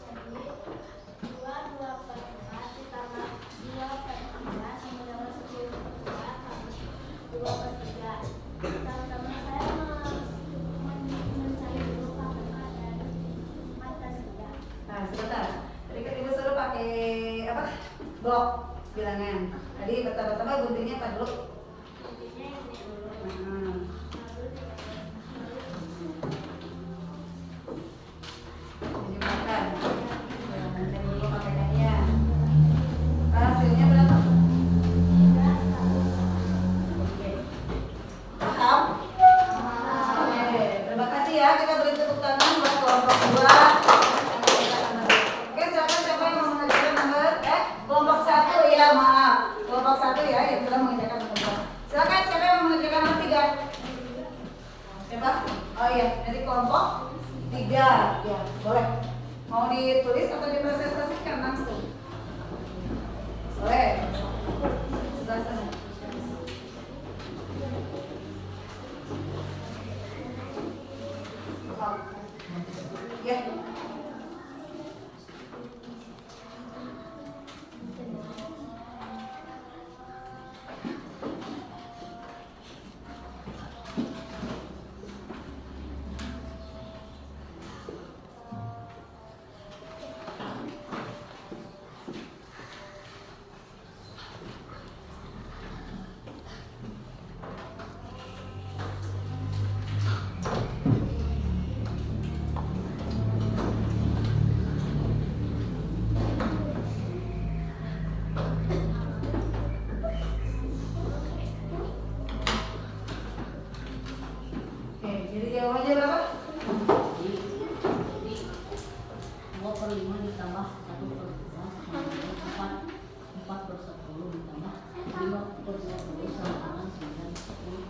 Jadi 2/4 ditambah 2/3 sama dengan 2/3. Teman-teman saya mencari dulu apakah dari 4 dan 3. Nah, sebentar. Tadi kan ibu suruh pakai apa? Blok bilangan. Tadi pertama-tama guntingnya apa dulu? Intinya ini dulu. Nah, Lalu 3. Ya, boleh. Mau ditulis atau dipresentasikan langsung? Boleh. Sebelah sana. Ya. Oke, jadi jawabannya berapa? 2/5 ditambah 1/2 sama dengan 4/10 ditambah 5/10 sama dengan 9/10.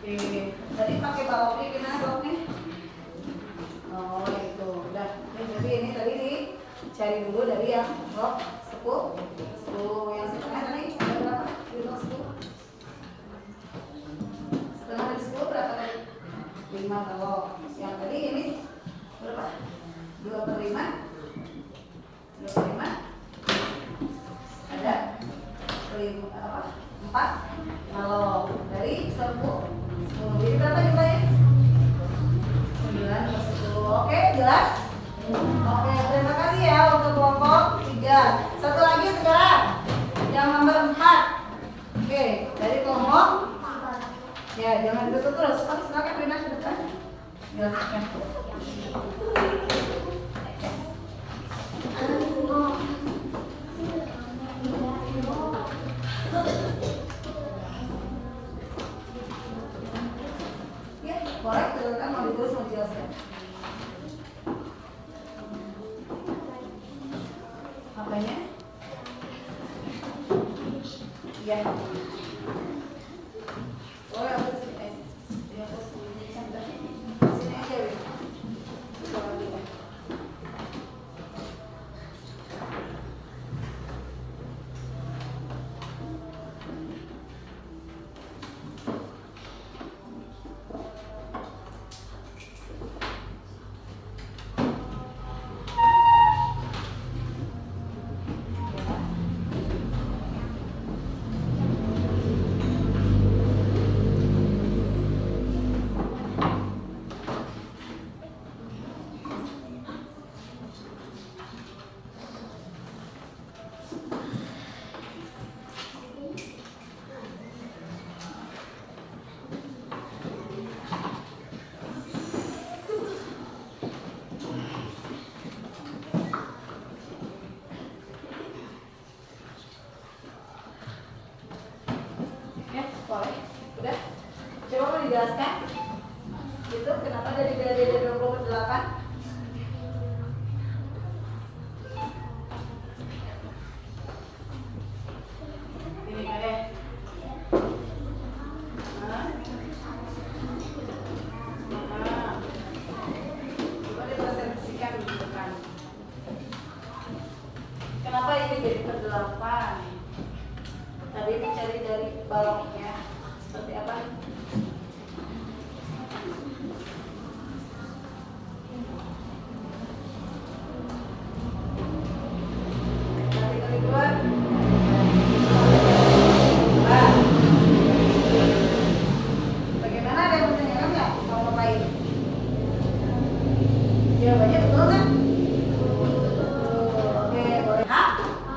Oke, tadi pakai baloknya gimana baloknya? Oh itu, udah. Jadi ini tadi dicari dulu dari yang blok 10 yang setengah tadi ada berapa? Di blok 10 setengah dari 10 berapa tadi? 5 balok. Yang tadi ini berapa? 2/5 ada 4 balok dari 10. Jadi berapa jumlahnya? 9/10. Oke, jelas? Oke, terima kasih ya untuk kelompok 3. Satu lagi sekarang yang nomor 4. Oke, dari kelompok ya jangan ditutup terus. Silakan Rina ke depan. Jelaskan. Ya, boleh silakan mau ditulis mau dijelaskan. Apanya? Ya. Boleh aku sini. Ya, aku sini santai. Sini aja, Win. Coba kita. Ya, boleh. Udah. Coba mau dijelaskan. Itu kenapa dari 28? Ini ada. Hah? Coba dipresentasikan di depan. Kenapa ini jadi per 8? Tadi mencari dari baloknya seperti apa? Nanti kali keluar. Bagaimana, ada yang mau tanyakan nggak? Mau ngapain? Jawabannya betul kan? Oke, boleh.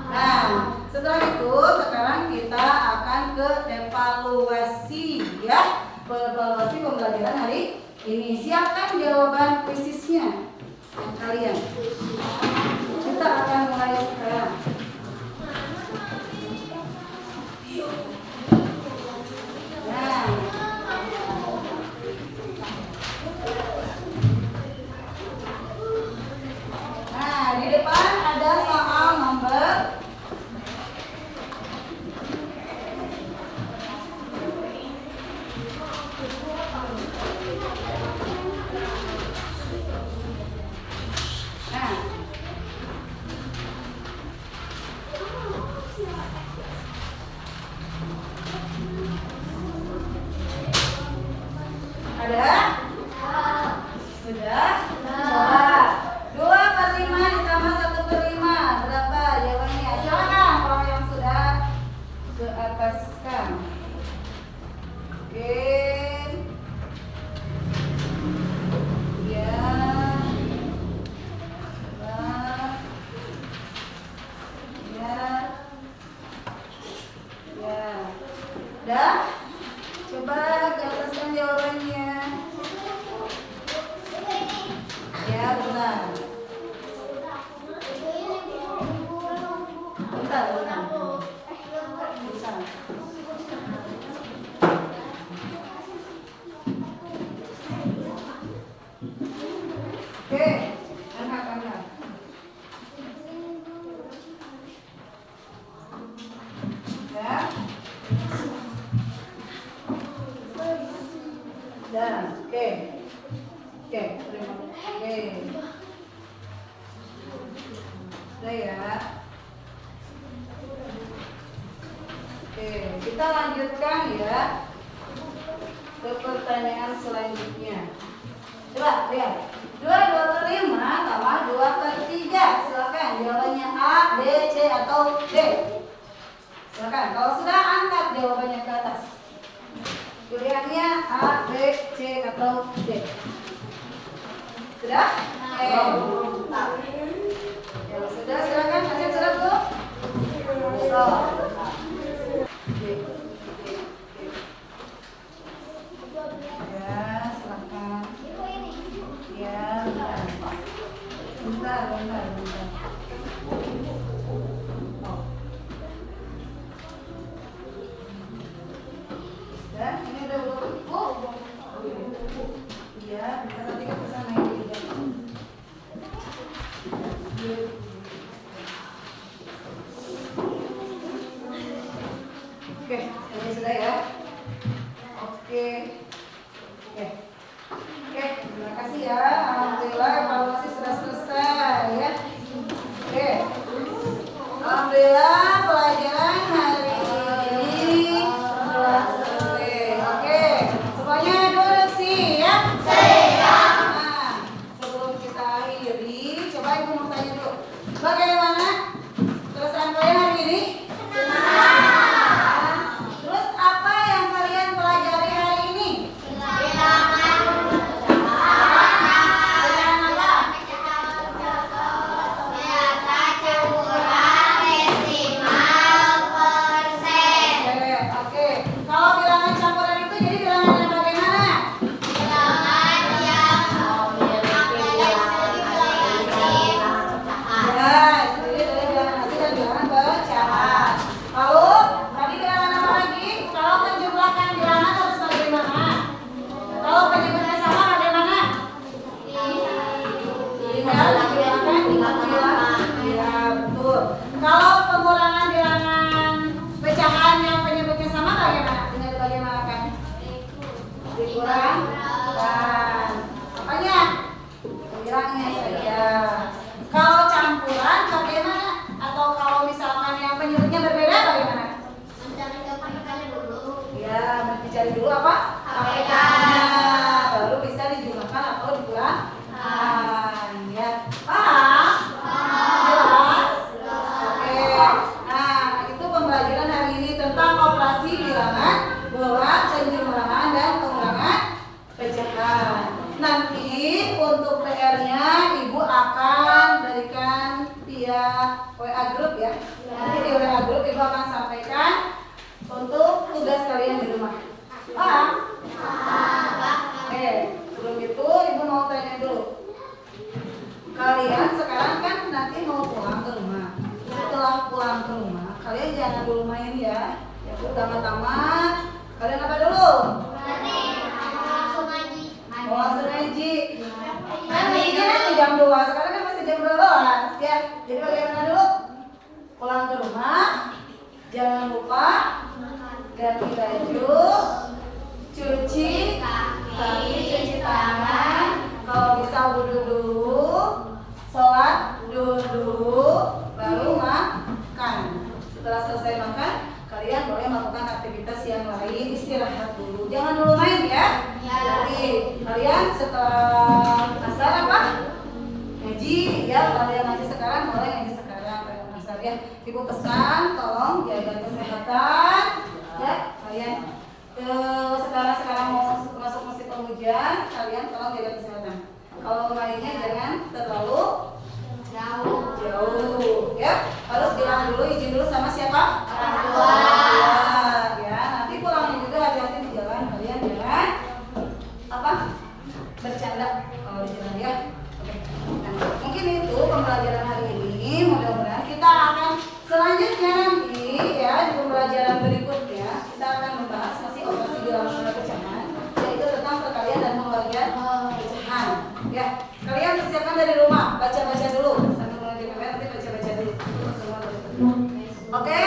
Nah, setelah itu sekarang kita akan ke evaluasi ya. Evaluasi pembelajaran hari ini. Siapkan jawaban kuisisnya kalian. Kita akan mulai sekarang. Nah, di depan ada soal nomor 5. Ada? Sudah? Coba 2/5 ditambah 1/5 berapa jawabannya? Silakan kalau yang sudah ke atas kan. Oke. Ya. Coba. Ya. Ya. Udah? Coba ke ataskan jawabannya. Ya, benar. Bentar, bentar. Bisa. Oke, angkat. Ya. Dan, oke. Oke, terima. Oke. Sudah ya. Oke, kita lanjutkan ya ke pertanyaan selanjutnya. Coba lihat. 2/5 tambah 2/3. Silakan jawabannya A, B, C atau D. Silakan. Kalau sudah angkat jawabannya ke atas. Pilihannya A, B, C atau D. Sudah? Ya sudah, silakan baca surat tuh. Ya, silakan. Ya, bentar. Oh. Ya, ini udah belum? Oh, iya, bentar nanti kita kesana ya. Oke, ini sudah ya. Oke, terima kasih ya. Alhamdulillah evaluasi sudah selesai ya. Oke, alhamdulillah pelajaran hari ini sudah selesai. Oke, semuanya duduk siap. Nah, sebelum kita akhiri, coba ibu mau tanya dulu. Bagaimana keresahan kalian hari ini? Terus apa yang kalian pelajari hari ini? Bilangan apa? Oke. Kalau bilangan campuran itu jadi bilangan yang bagaimana? Ya, jadi dari bilangan asli dan bilangan pecahan. Lalu tadi bilangan apa lagi? Kalau menjumlahkan bilangan harus bagaimana? Kalau penyebutnya sama bagaimana? Tinggal dihilangkan bilangan. Ya, betul. Kalau pengurangan bilangan pecahan yang penyebutnya sama bagaimana? Tinggal dibagaimanakan? Dikurangkan. Apanya? Bilangnya saja. Kalau campuran bagaimana? Atau kalau misalkan yang penyebutnya berbeda bagaimana? Ya, dicari dulu apa? KPK-nya. Baru bisa dijumlahkan atau dikurangkan. Ya, paham? Jelas? Oke. Nah, itu pembelajaran hari ini tentang operasi bilangan, bulat, penjumlahan dan pengurangan pecahan. Nanti untuk PR-nya Ibu akan berikan via WA group ya. Nanti di WA group Ibu akan sampaikan untuk tugas kalian di rumah. Paham? Oke, sebelum itu Ibu mau tanya dulu. Kalian sekarang kan nanti mau pulang ke rumah. Setelah pulang ke rumah, kalian jangan dulu main ya. Pertama-tama kalian apa dulu? Mau langsung ngaji. Kan ngajinya nanti jam 2, sekarang kan masih jam 12 ya. Jadi bagaimana dulu? Pulang ke rumah, jangan lupa ganti baju, cuci kaki, cuci tangan, kalau bisa wudhu dulu, sholat dulu, baru makan. Setelah selesai makan, kalian boleh melakukan aktivitas yang lain, istirahat dulu. Jangan dulu main ya. Jadi setelah asar apa? Ngaji ya, kalau ada yang ngaji sekarang boleh ngaji sekarang asar ya. Ibu pesan tolong jaga kesehatan ya kalian. Sekarang mau masuk musim penghujan, kalian tolong jaga kesehatan. Kalau mainnya jangan terlalu jauh ya. Harus bilang dulu, izin dulu sama siapa? Orang tua. Ya, nanti pulangnya juga hati-hati di jalan. Kalian jangan apa? Bercanda kalau di jalan ya. Oke. Nah, mungkin itu pembelajaran hari ini. Mudah-mudahan kita akan selanjutnya nanti ya di pembelajaran berikutnya kita akan membahas masih operasi bilangan pecahan, yaitu tentang perkalian dan pembagian pecahan. Ya, kalian persiapkan dari rumah, baca-baca dulu sambil mengerjakan nanti baca-baca dulu. Oke,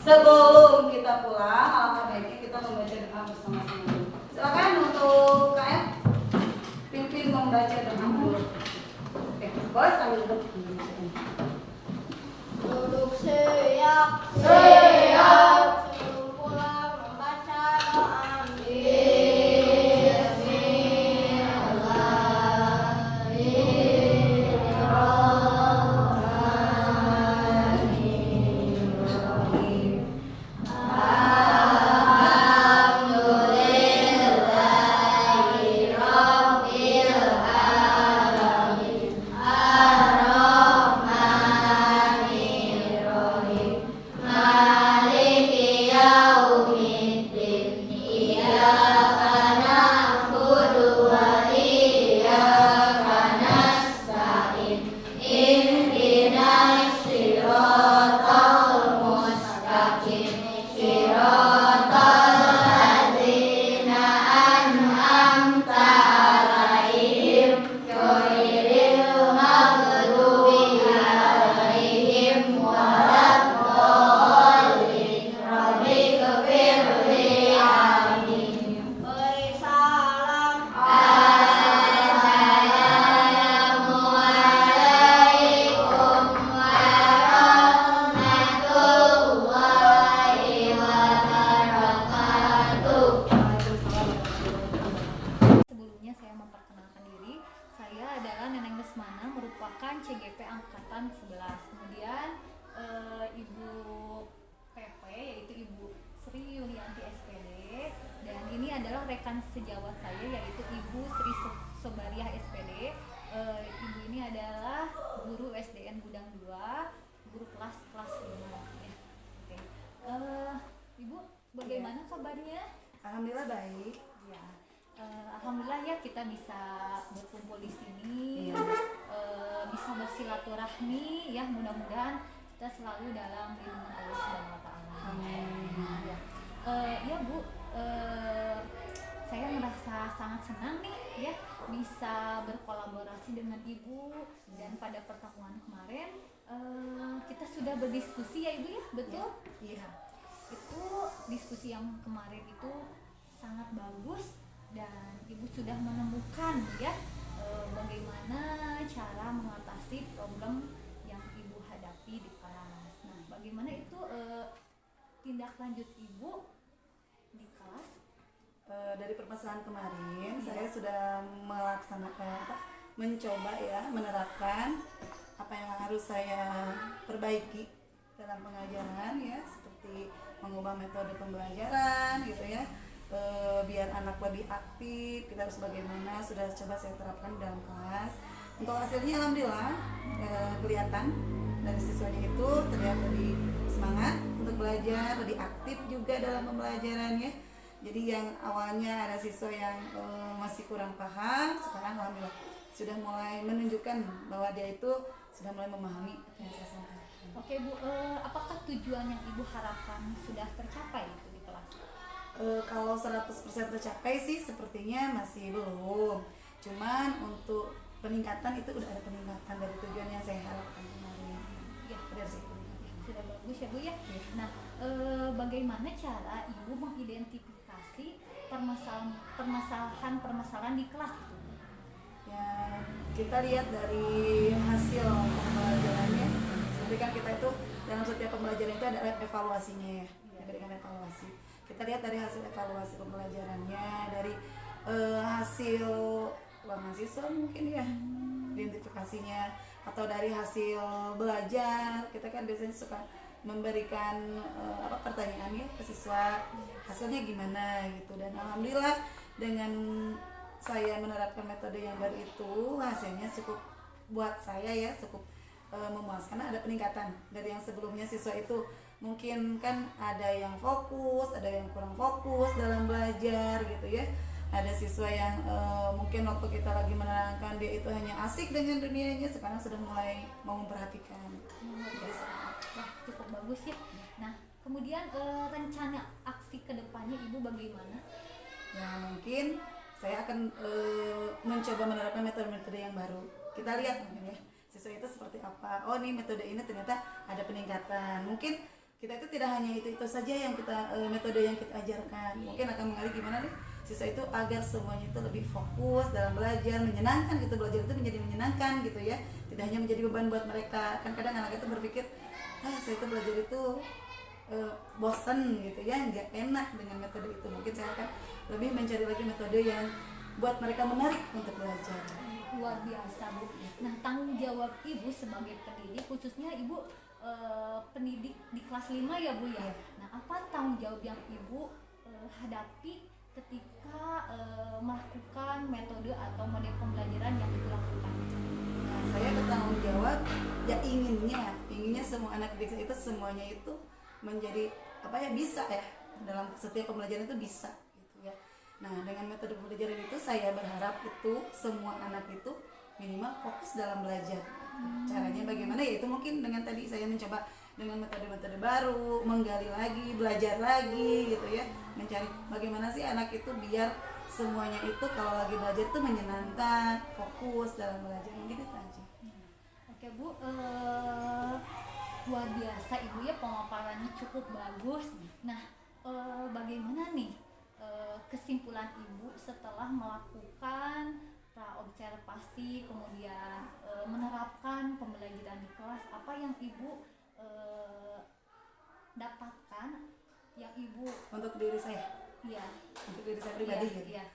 sebelum kita pulang, alangkah baiknya kita membaca doa bersama-sama dulu. Silakan untuk KM pimpin membaca doa dulu. Oke, bos sambil duduk. Duduk siap, siap. Sebelum pulang membaca doa. Sebelumnya saya memperkenalkan diri, saya adalah Neneng Lesmana, merupakan CGP Angkatan 11. Kemudian Ibu PP yaitu Ibu Sri Yulianti SPD, dan ini adalah rekan sejawat saya yaitu Ibu Sri Sobariah SPD. Ibu ini adalah guru SDN Gudang 2, guru kelas 5 ya. Oke. Ibu, bagaimana kabarnya? Alhamdulillah baik. Ya, alhamdulillah ya kita bisa berkumpul di sini, Iya. bisa bersilaturahmi ya, mudah-mudahan kita selalu dalam lindungan Allah Subhanahu wa taala. Amin. Ya. Ya Bu, saya merasa sangat senang nih ya bisa berkolaborasi dengan Ibu, dan pada pertemuan kemarin kita sudah berdiskusi ya Ibu ya, betul? Iya. Itu diskusi yang kemarin itu sangat bagus, dan Ibu sudah menemukan ya bagaimana cara mengatasi problem yang Ibu hadapi di kelas. Nah, bagaimana itu tindak lanjut Ibu di kelas? Dari permasalahan kemarin saya sudah melaksanakan mencoba ya menerapkan apa yang harus saya perbaiki dalam pengajaran ya, seperti mengubah metode pembelajaran gitu ya, biar anak lebih aktif. Kita harus bagaimana sudah coba saya terapkan di dalam kelas. Untuk hasilnya alhamdulillah kelihatan dari siswanya itu terlihat lebih semangat untuk belajar, lebih aktif juga dalam pembelajarannya. Jadi yang awalnya ada siswa yang masih kurang paham, sekarang alhamdulillah sudah mulai menunjukkan bahwa dia itu sudah mulai memahami apa yang saya sampaikan. Oke Bu, apakah tujuan yang Ibu harapkan sudah tercapai itu di kelas? Kalau 100% tercapai sih sepertinya masih belum. Cuman untuk peningkatan itu udah ada peningkatan dari tujuan yang saya harapkan kemarin. Ya, Dari situ. sudah bagus ya Bu ya. Nah, bagaimana cara Ibu mengidentifikasi permasalahan di kelas itu? Ya, kita lihat dari hasil pembelajarannya. Seperti kan kita itu dalam setiap pembelajaran itu ada evaluasinya ya, diberikan evaluasi. Kita lihat dari hasil evaluasi pembelajarannya, dari hasil ulangan siswa mungkin ya, identifikasinya, atau dari hasil belajar. Kita kan biasanya suka memberikan pertanyaan ya ke siswa, hasilnya gimana gitu. Dan alhamdulillah dengan saya menerapkan metode yang baru itu, hasilnya cukup buat saya ya cukup memuaskan. Ada peningkatan dari yang sebelumnya. Siswa itu mungkin kan ada yang fokus, ada yang kurang fokus dalam belajar gitu ya. Ada siswa yang mungkin waktu kita lagi menerangkan dia itu hanya asik dengan dunianya, sekarang sudah mulai mau memperhatikan. Wah, cukup bagus ya. Nah, kemudian rencana aksi kedepannya Ibu bagaimana? Ya mungkin saya akan mencoba menerapkan metode-metode yang baru. Kita lihat mungkin ya siswa itu seperti apa. Oh, nih metode ini ternyata ada peningkatan. Mungkin kita itu tidak hanya itu saja yang kita metode yang kita ajarkan. Mungkin akan mengalih gimana nih siswa itu agar semuanya itu lebih fokus dalam belajar, menyenangkan gitu. Belajar itu menjadi menyenangkan gitu ya, tidak hanya menjadi beban buat mereka. Kan kadang anak itu berpikir, saya itu belajar itu bosan gitu ya, nggak enak dengan metode itu. Mungkin saya akan lebih mencari lagi metode yang buat mereka menarik untuk belajar. Luar biasa Bu. Nah, tanggung jawab Ibu sebagai pendidik, khususnya Ibu pendidik di kelas 5 ya Bu ya. Nah, apa tanggung jawab yang Ibu hadapi ketika melakukan metode atau model pembelajaran yang Ibu lakukan? Nah, saya bertanggung jawab ya, inginnya semua anak didik saya itu semuanya itu menjadi bisa ya dalam setiap pembelajaran itu bisa gitu ya. Nah, dengan metode pembelajaran itu saya berharap itu semua anak itu minimal fokus dalam belajar. Caranya bagaimana ya, itu mungkin dengan tadi saya mencoba dengan metode-metode baru, menggali lagi, belajar lagi gitu ya, mencari bagaimana sih anak itu biar semuanya itu kalau lagi belajar itu menyenangkan, fokus dalam belajar. Mungkin itu aja. Oke Bu, luar biasa Ibu ya, pemaparannya cukup bagus. Nah, bagaimana nih kesimpulan Ibu setelah melakukan praobservasi, kemudian menerapkan pembelajaran di kelas? Apa yang Ibu dapatkan, yang Ibu Untuk diri saya, ya untuk diri saya pribadi gitu. iya.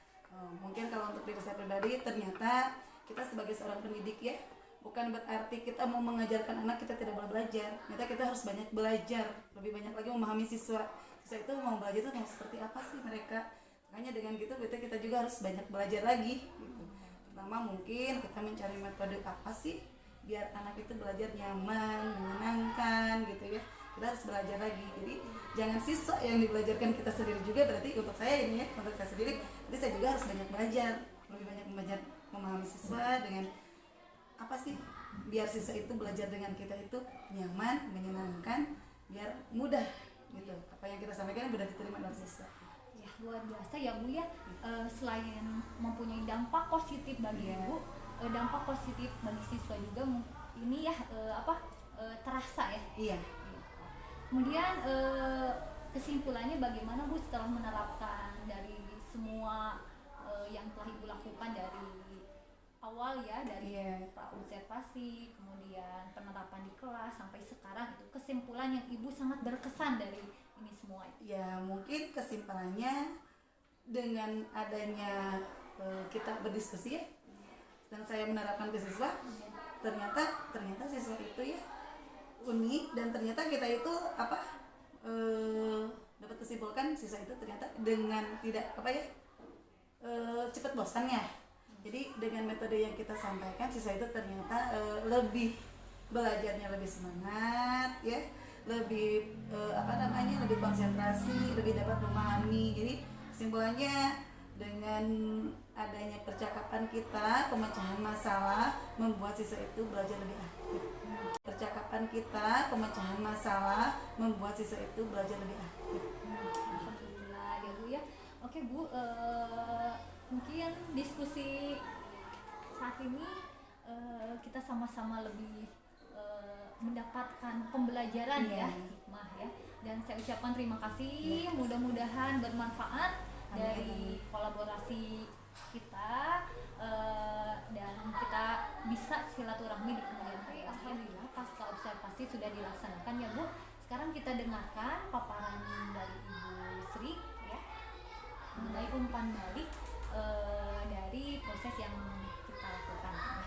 Mungkin kalau untuk diri saya pribadi, ternyata kita sebagai seorang pendidik ya, bukan berarti kita mau mengajarkan anak kita tidak boleh belajar. Ternyata kita harus banyak belajar, lebih banyak lagi memahami siswa itu mau belajar itu mau seperti apa sih mereka. Makanya dengan gitu berarti kita juga harus banyak belajar lagi gitu. Pertama mungkin kita mencari metode apa sih biar anak itu belajar nyaman, menyenangkan gitu ya. Kita harus belajar lagi. Jadi jangan siswa yang dibelajarkan kita sendiri juga, berarti untuk saya ini ya, untuk saya sendiri, jadi saya juga harus banyak belajar, lebih banyak belajar memahami siswa dengan apa sih biar siswa itu belajar dengan kita itu nyaman, menyenangkan, biar mudah gitu. Apa yang kita sampaikan mudah diterima oleh siswa. Ya, luar biasa ya Bu ya. Selain mempunyai dampak positif bagi Ibu, dampak positif bagi siswa juga ini ya terasa ya. Iya. Kemudian kesimpulannya bagaimana Bu setelah menerapkan dari semua yang telah Ibu lakukan dari awal ya, dari praobservasi, kemudian penerapan di kelas sampai sekarang, itu kesimpulan yang Ibu sangat berkesan dari ini semua? Ya mungkin kesimpulannya dengan adanya kita berdiskusi ya, dan saya menerapkan ke siswa, ternyata siswa itu ya unik, dan ternyata kita itu dapat kesimpulkan siswa itu ternyata dengan tidak cepat bosannya. Jadi dengan metode yang kita sampaikan, siswa itu ternyata lebih belajarnya lebih semangat ya, lebih lebih konsentrasi, lebih dapat memahami. Jadi kesimpulannya dengan adanya percakapan kita, pemecahan masalah membuat siswa itu belajar lebih aktif. Percakapan kita, pemecahan masalah membuat siswa itu belajar lebih aktif. Alhamdulillah ya Bu ya. Oke Bu, mungkin diskusi saat ini kita sama-sama lebih mendapatkan pembelajaran ya, hikmah ya. Dan saya ucapkan terima kasih, mudah-mudahan bermanfaat dari kolaborasi kita, dan kita bisa silaturahmi di kemudian hari. Alhamdulillah pasca observasi sudah dilaksanakan ya Bu. Sekarang kita dengarkan paparan dari Ibu Sri ya, mengenai umpan balik dari proses yang kita lakukan.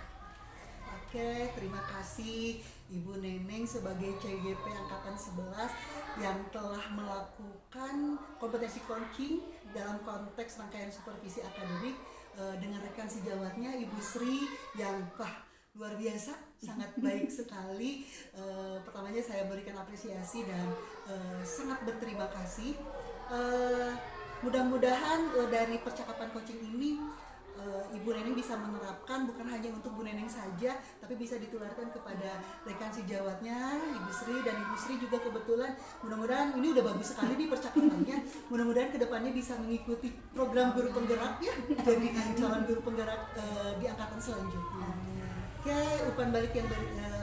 Oke, terima kasih Ibu Neneng sebagai CGP Angkatan 11 yang telah melakukan kompetensi coaching dalam konteks rangkaian supervisi akademik dengan rekan sejawatnya Ibu Sri yang luar biasa, sangat baik sekali. Pertamanya saya berikan apresiasi dan sangat berterima kasih. Mudah-mudahan dari percakapan coaching ini Ibu Neneng bisa menerapkan bukan hanya untuk Bu Neneng saja, tapi bisa ditularkan kepada rekan sejawatnya Ibu Sri, dan Ibu Sri juga kebetulan mudah-mudahan ini udah bagus sekali nih percakapannya. Mudah-mudahan kedepannya bisa mengikuti program guru penggerak ya, jadi calon guru penggerak di angkatan selanjutnya. Oke, umpan balik yang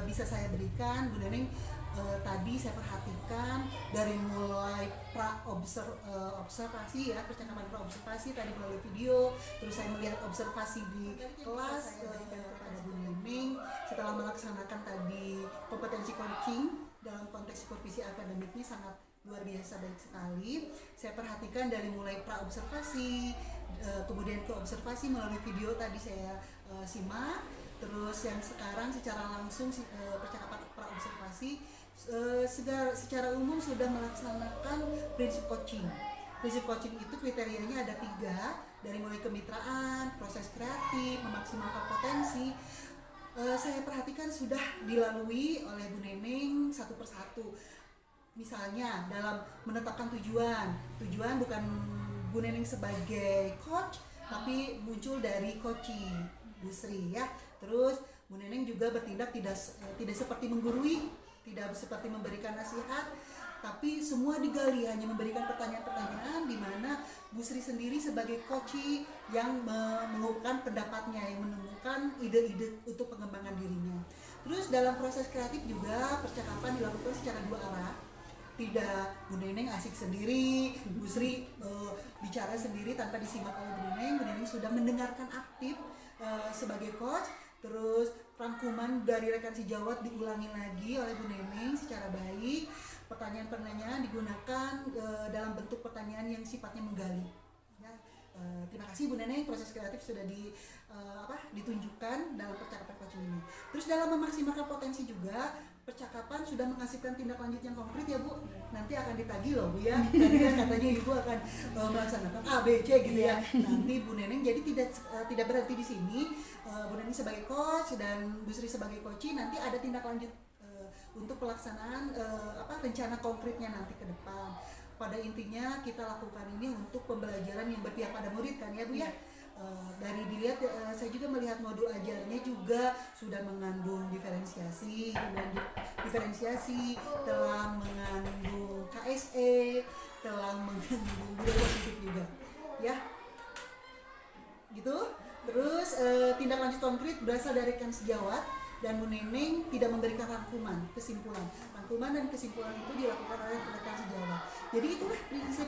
bisa saya berikan Bu Neneng. Tadi saya perhatikan dari mulai observasi ya, percakapan observasi tadi melalui video, terus saya melihat observasi di kelas pada Bu Neneng setelah melaksanakan tadi kompetensi coaching dalam konteks supervisi akademik ini sangat luar biasa baik sekali. Saya perhatikan dari mulai pra-observasi, kemudian ke observasi melalui video tadi saya simak, terus yang sekarang secara langsung percakapan pra-observasi. Secara umum sudah melaksanakan prinsip coaching. Prinsip coaching itu kriterianya ada 3, dari mulai kemitraan, proses kreatif, memaksimalkan potensi. Saya perhatikan sudah dilalui oleh Bu Neneng satu persatu. Misalnya dalam menetapkan tujuan bukan Bu Neneng sebagai coach, tapi muncul dari coaching Bu Sri ya. Terus Bu Neneng juga bertindak tidak seperti menggurui, tidak seperti memberikan nasihat, tapi semua digali, hanya memberikan pertanyaan-pertanyaan di mana Bu Sri sendiri sebagai coach yang mengumpulkan pendapatnya, yang menemukan ide-ide untuk pengembangan dirinya. Terus dalam proses kreatif juga percakapan dilakukan secara 2 arah. Tidak Bu Neneng asik sendiri, Bu Sri bicara sendiri tanpa disimak oleh Bu Neneng. Bu Neneng sudah mendengarkan aktif sebagai coach. Terus rangkuman dari rekan sejawat diulangi lagi oleh Bu Neneng secara baik. Pertanyaan-pertanyaan digunakan dalam bentuk pertanyaan yang sifatnya menggali. Ya, terima kasih Bu Neneng, proses kreatif sudah ditunjukkan dalam percakapan coaching ini. Terus dalam memaksimalkan potensi juga, percakapan sudah menghasilkan tindak lanjut yang konkret ya Bu. Nanti akan ditagih loh Bu ya. Tadi kan katanya Ibu akan melaksanakan A, B, C gitu ya. Nanti Bu Neneng jadi tidak berhenti di sini. Bu Neneng sebagai coach dan Bu Sri sebagai coach, nanti ada tindak lanjut untuk pelaksanaan rencana konkretnya nanti ke depan. Pada intinya kita lakukan ini untuk pembelajaran yang berpihak pada murid kan ya Bu ya. Dari dilihat saya juga melihat modul ajarnya juga sudah mengandung diferensiasi, telah mengandung KSE, telah mengandung budaya positif juga ya gitu. Terus tindak lanjut konkret berasal dari rekan sejawat, dan Bu Neneng tidak memberikan kesimpulan dan kesimpulan itu dilakukan oleh rekan sejawat. Jadi itulah prinsip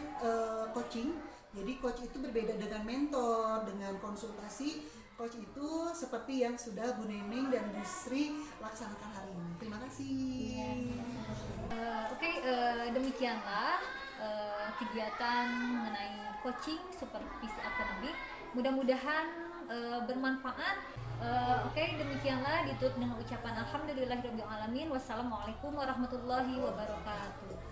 coaching. Jadi coach itu berbeda dengan mentor, dengan konsultasi. Coach itu seperti yang sudah Bu Neneng dan Bu Sri laksanakan hari ini. Terima kasih. Demikianlah kegiatan mengenai coaching supervisi akademik. Mudah-mudahan bermanfaat. Demikianlah ditutup dengan ucapan alhamdulillahirabbil alamin. Wassalamualaikum warahmatullahi wabarakatuh.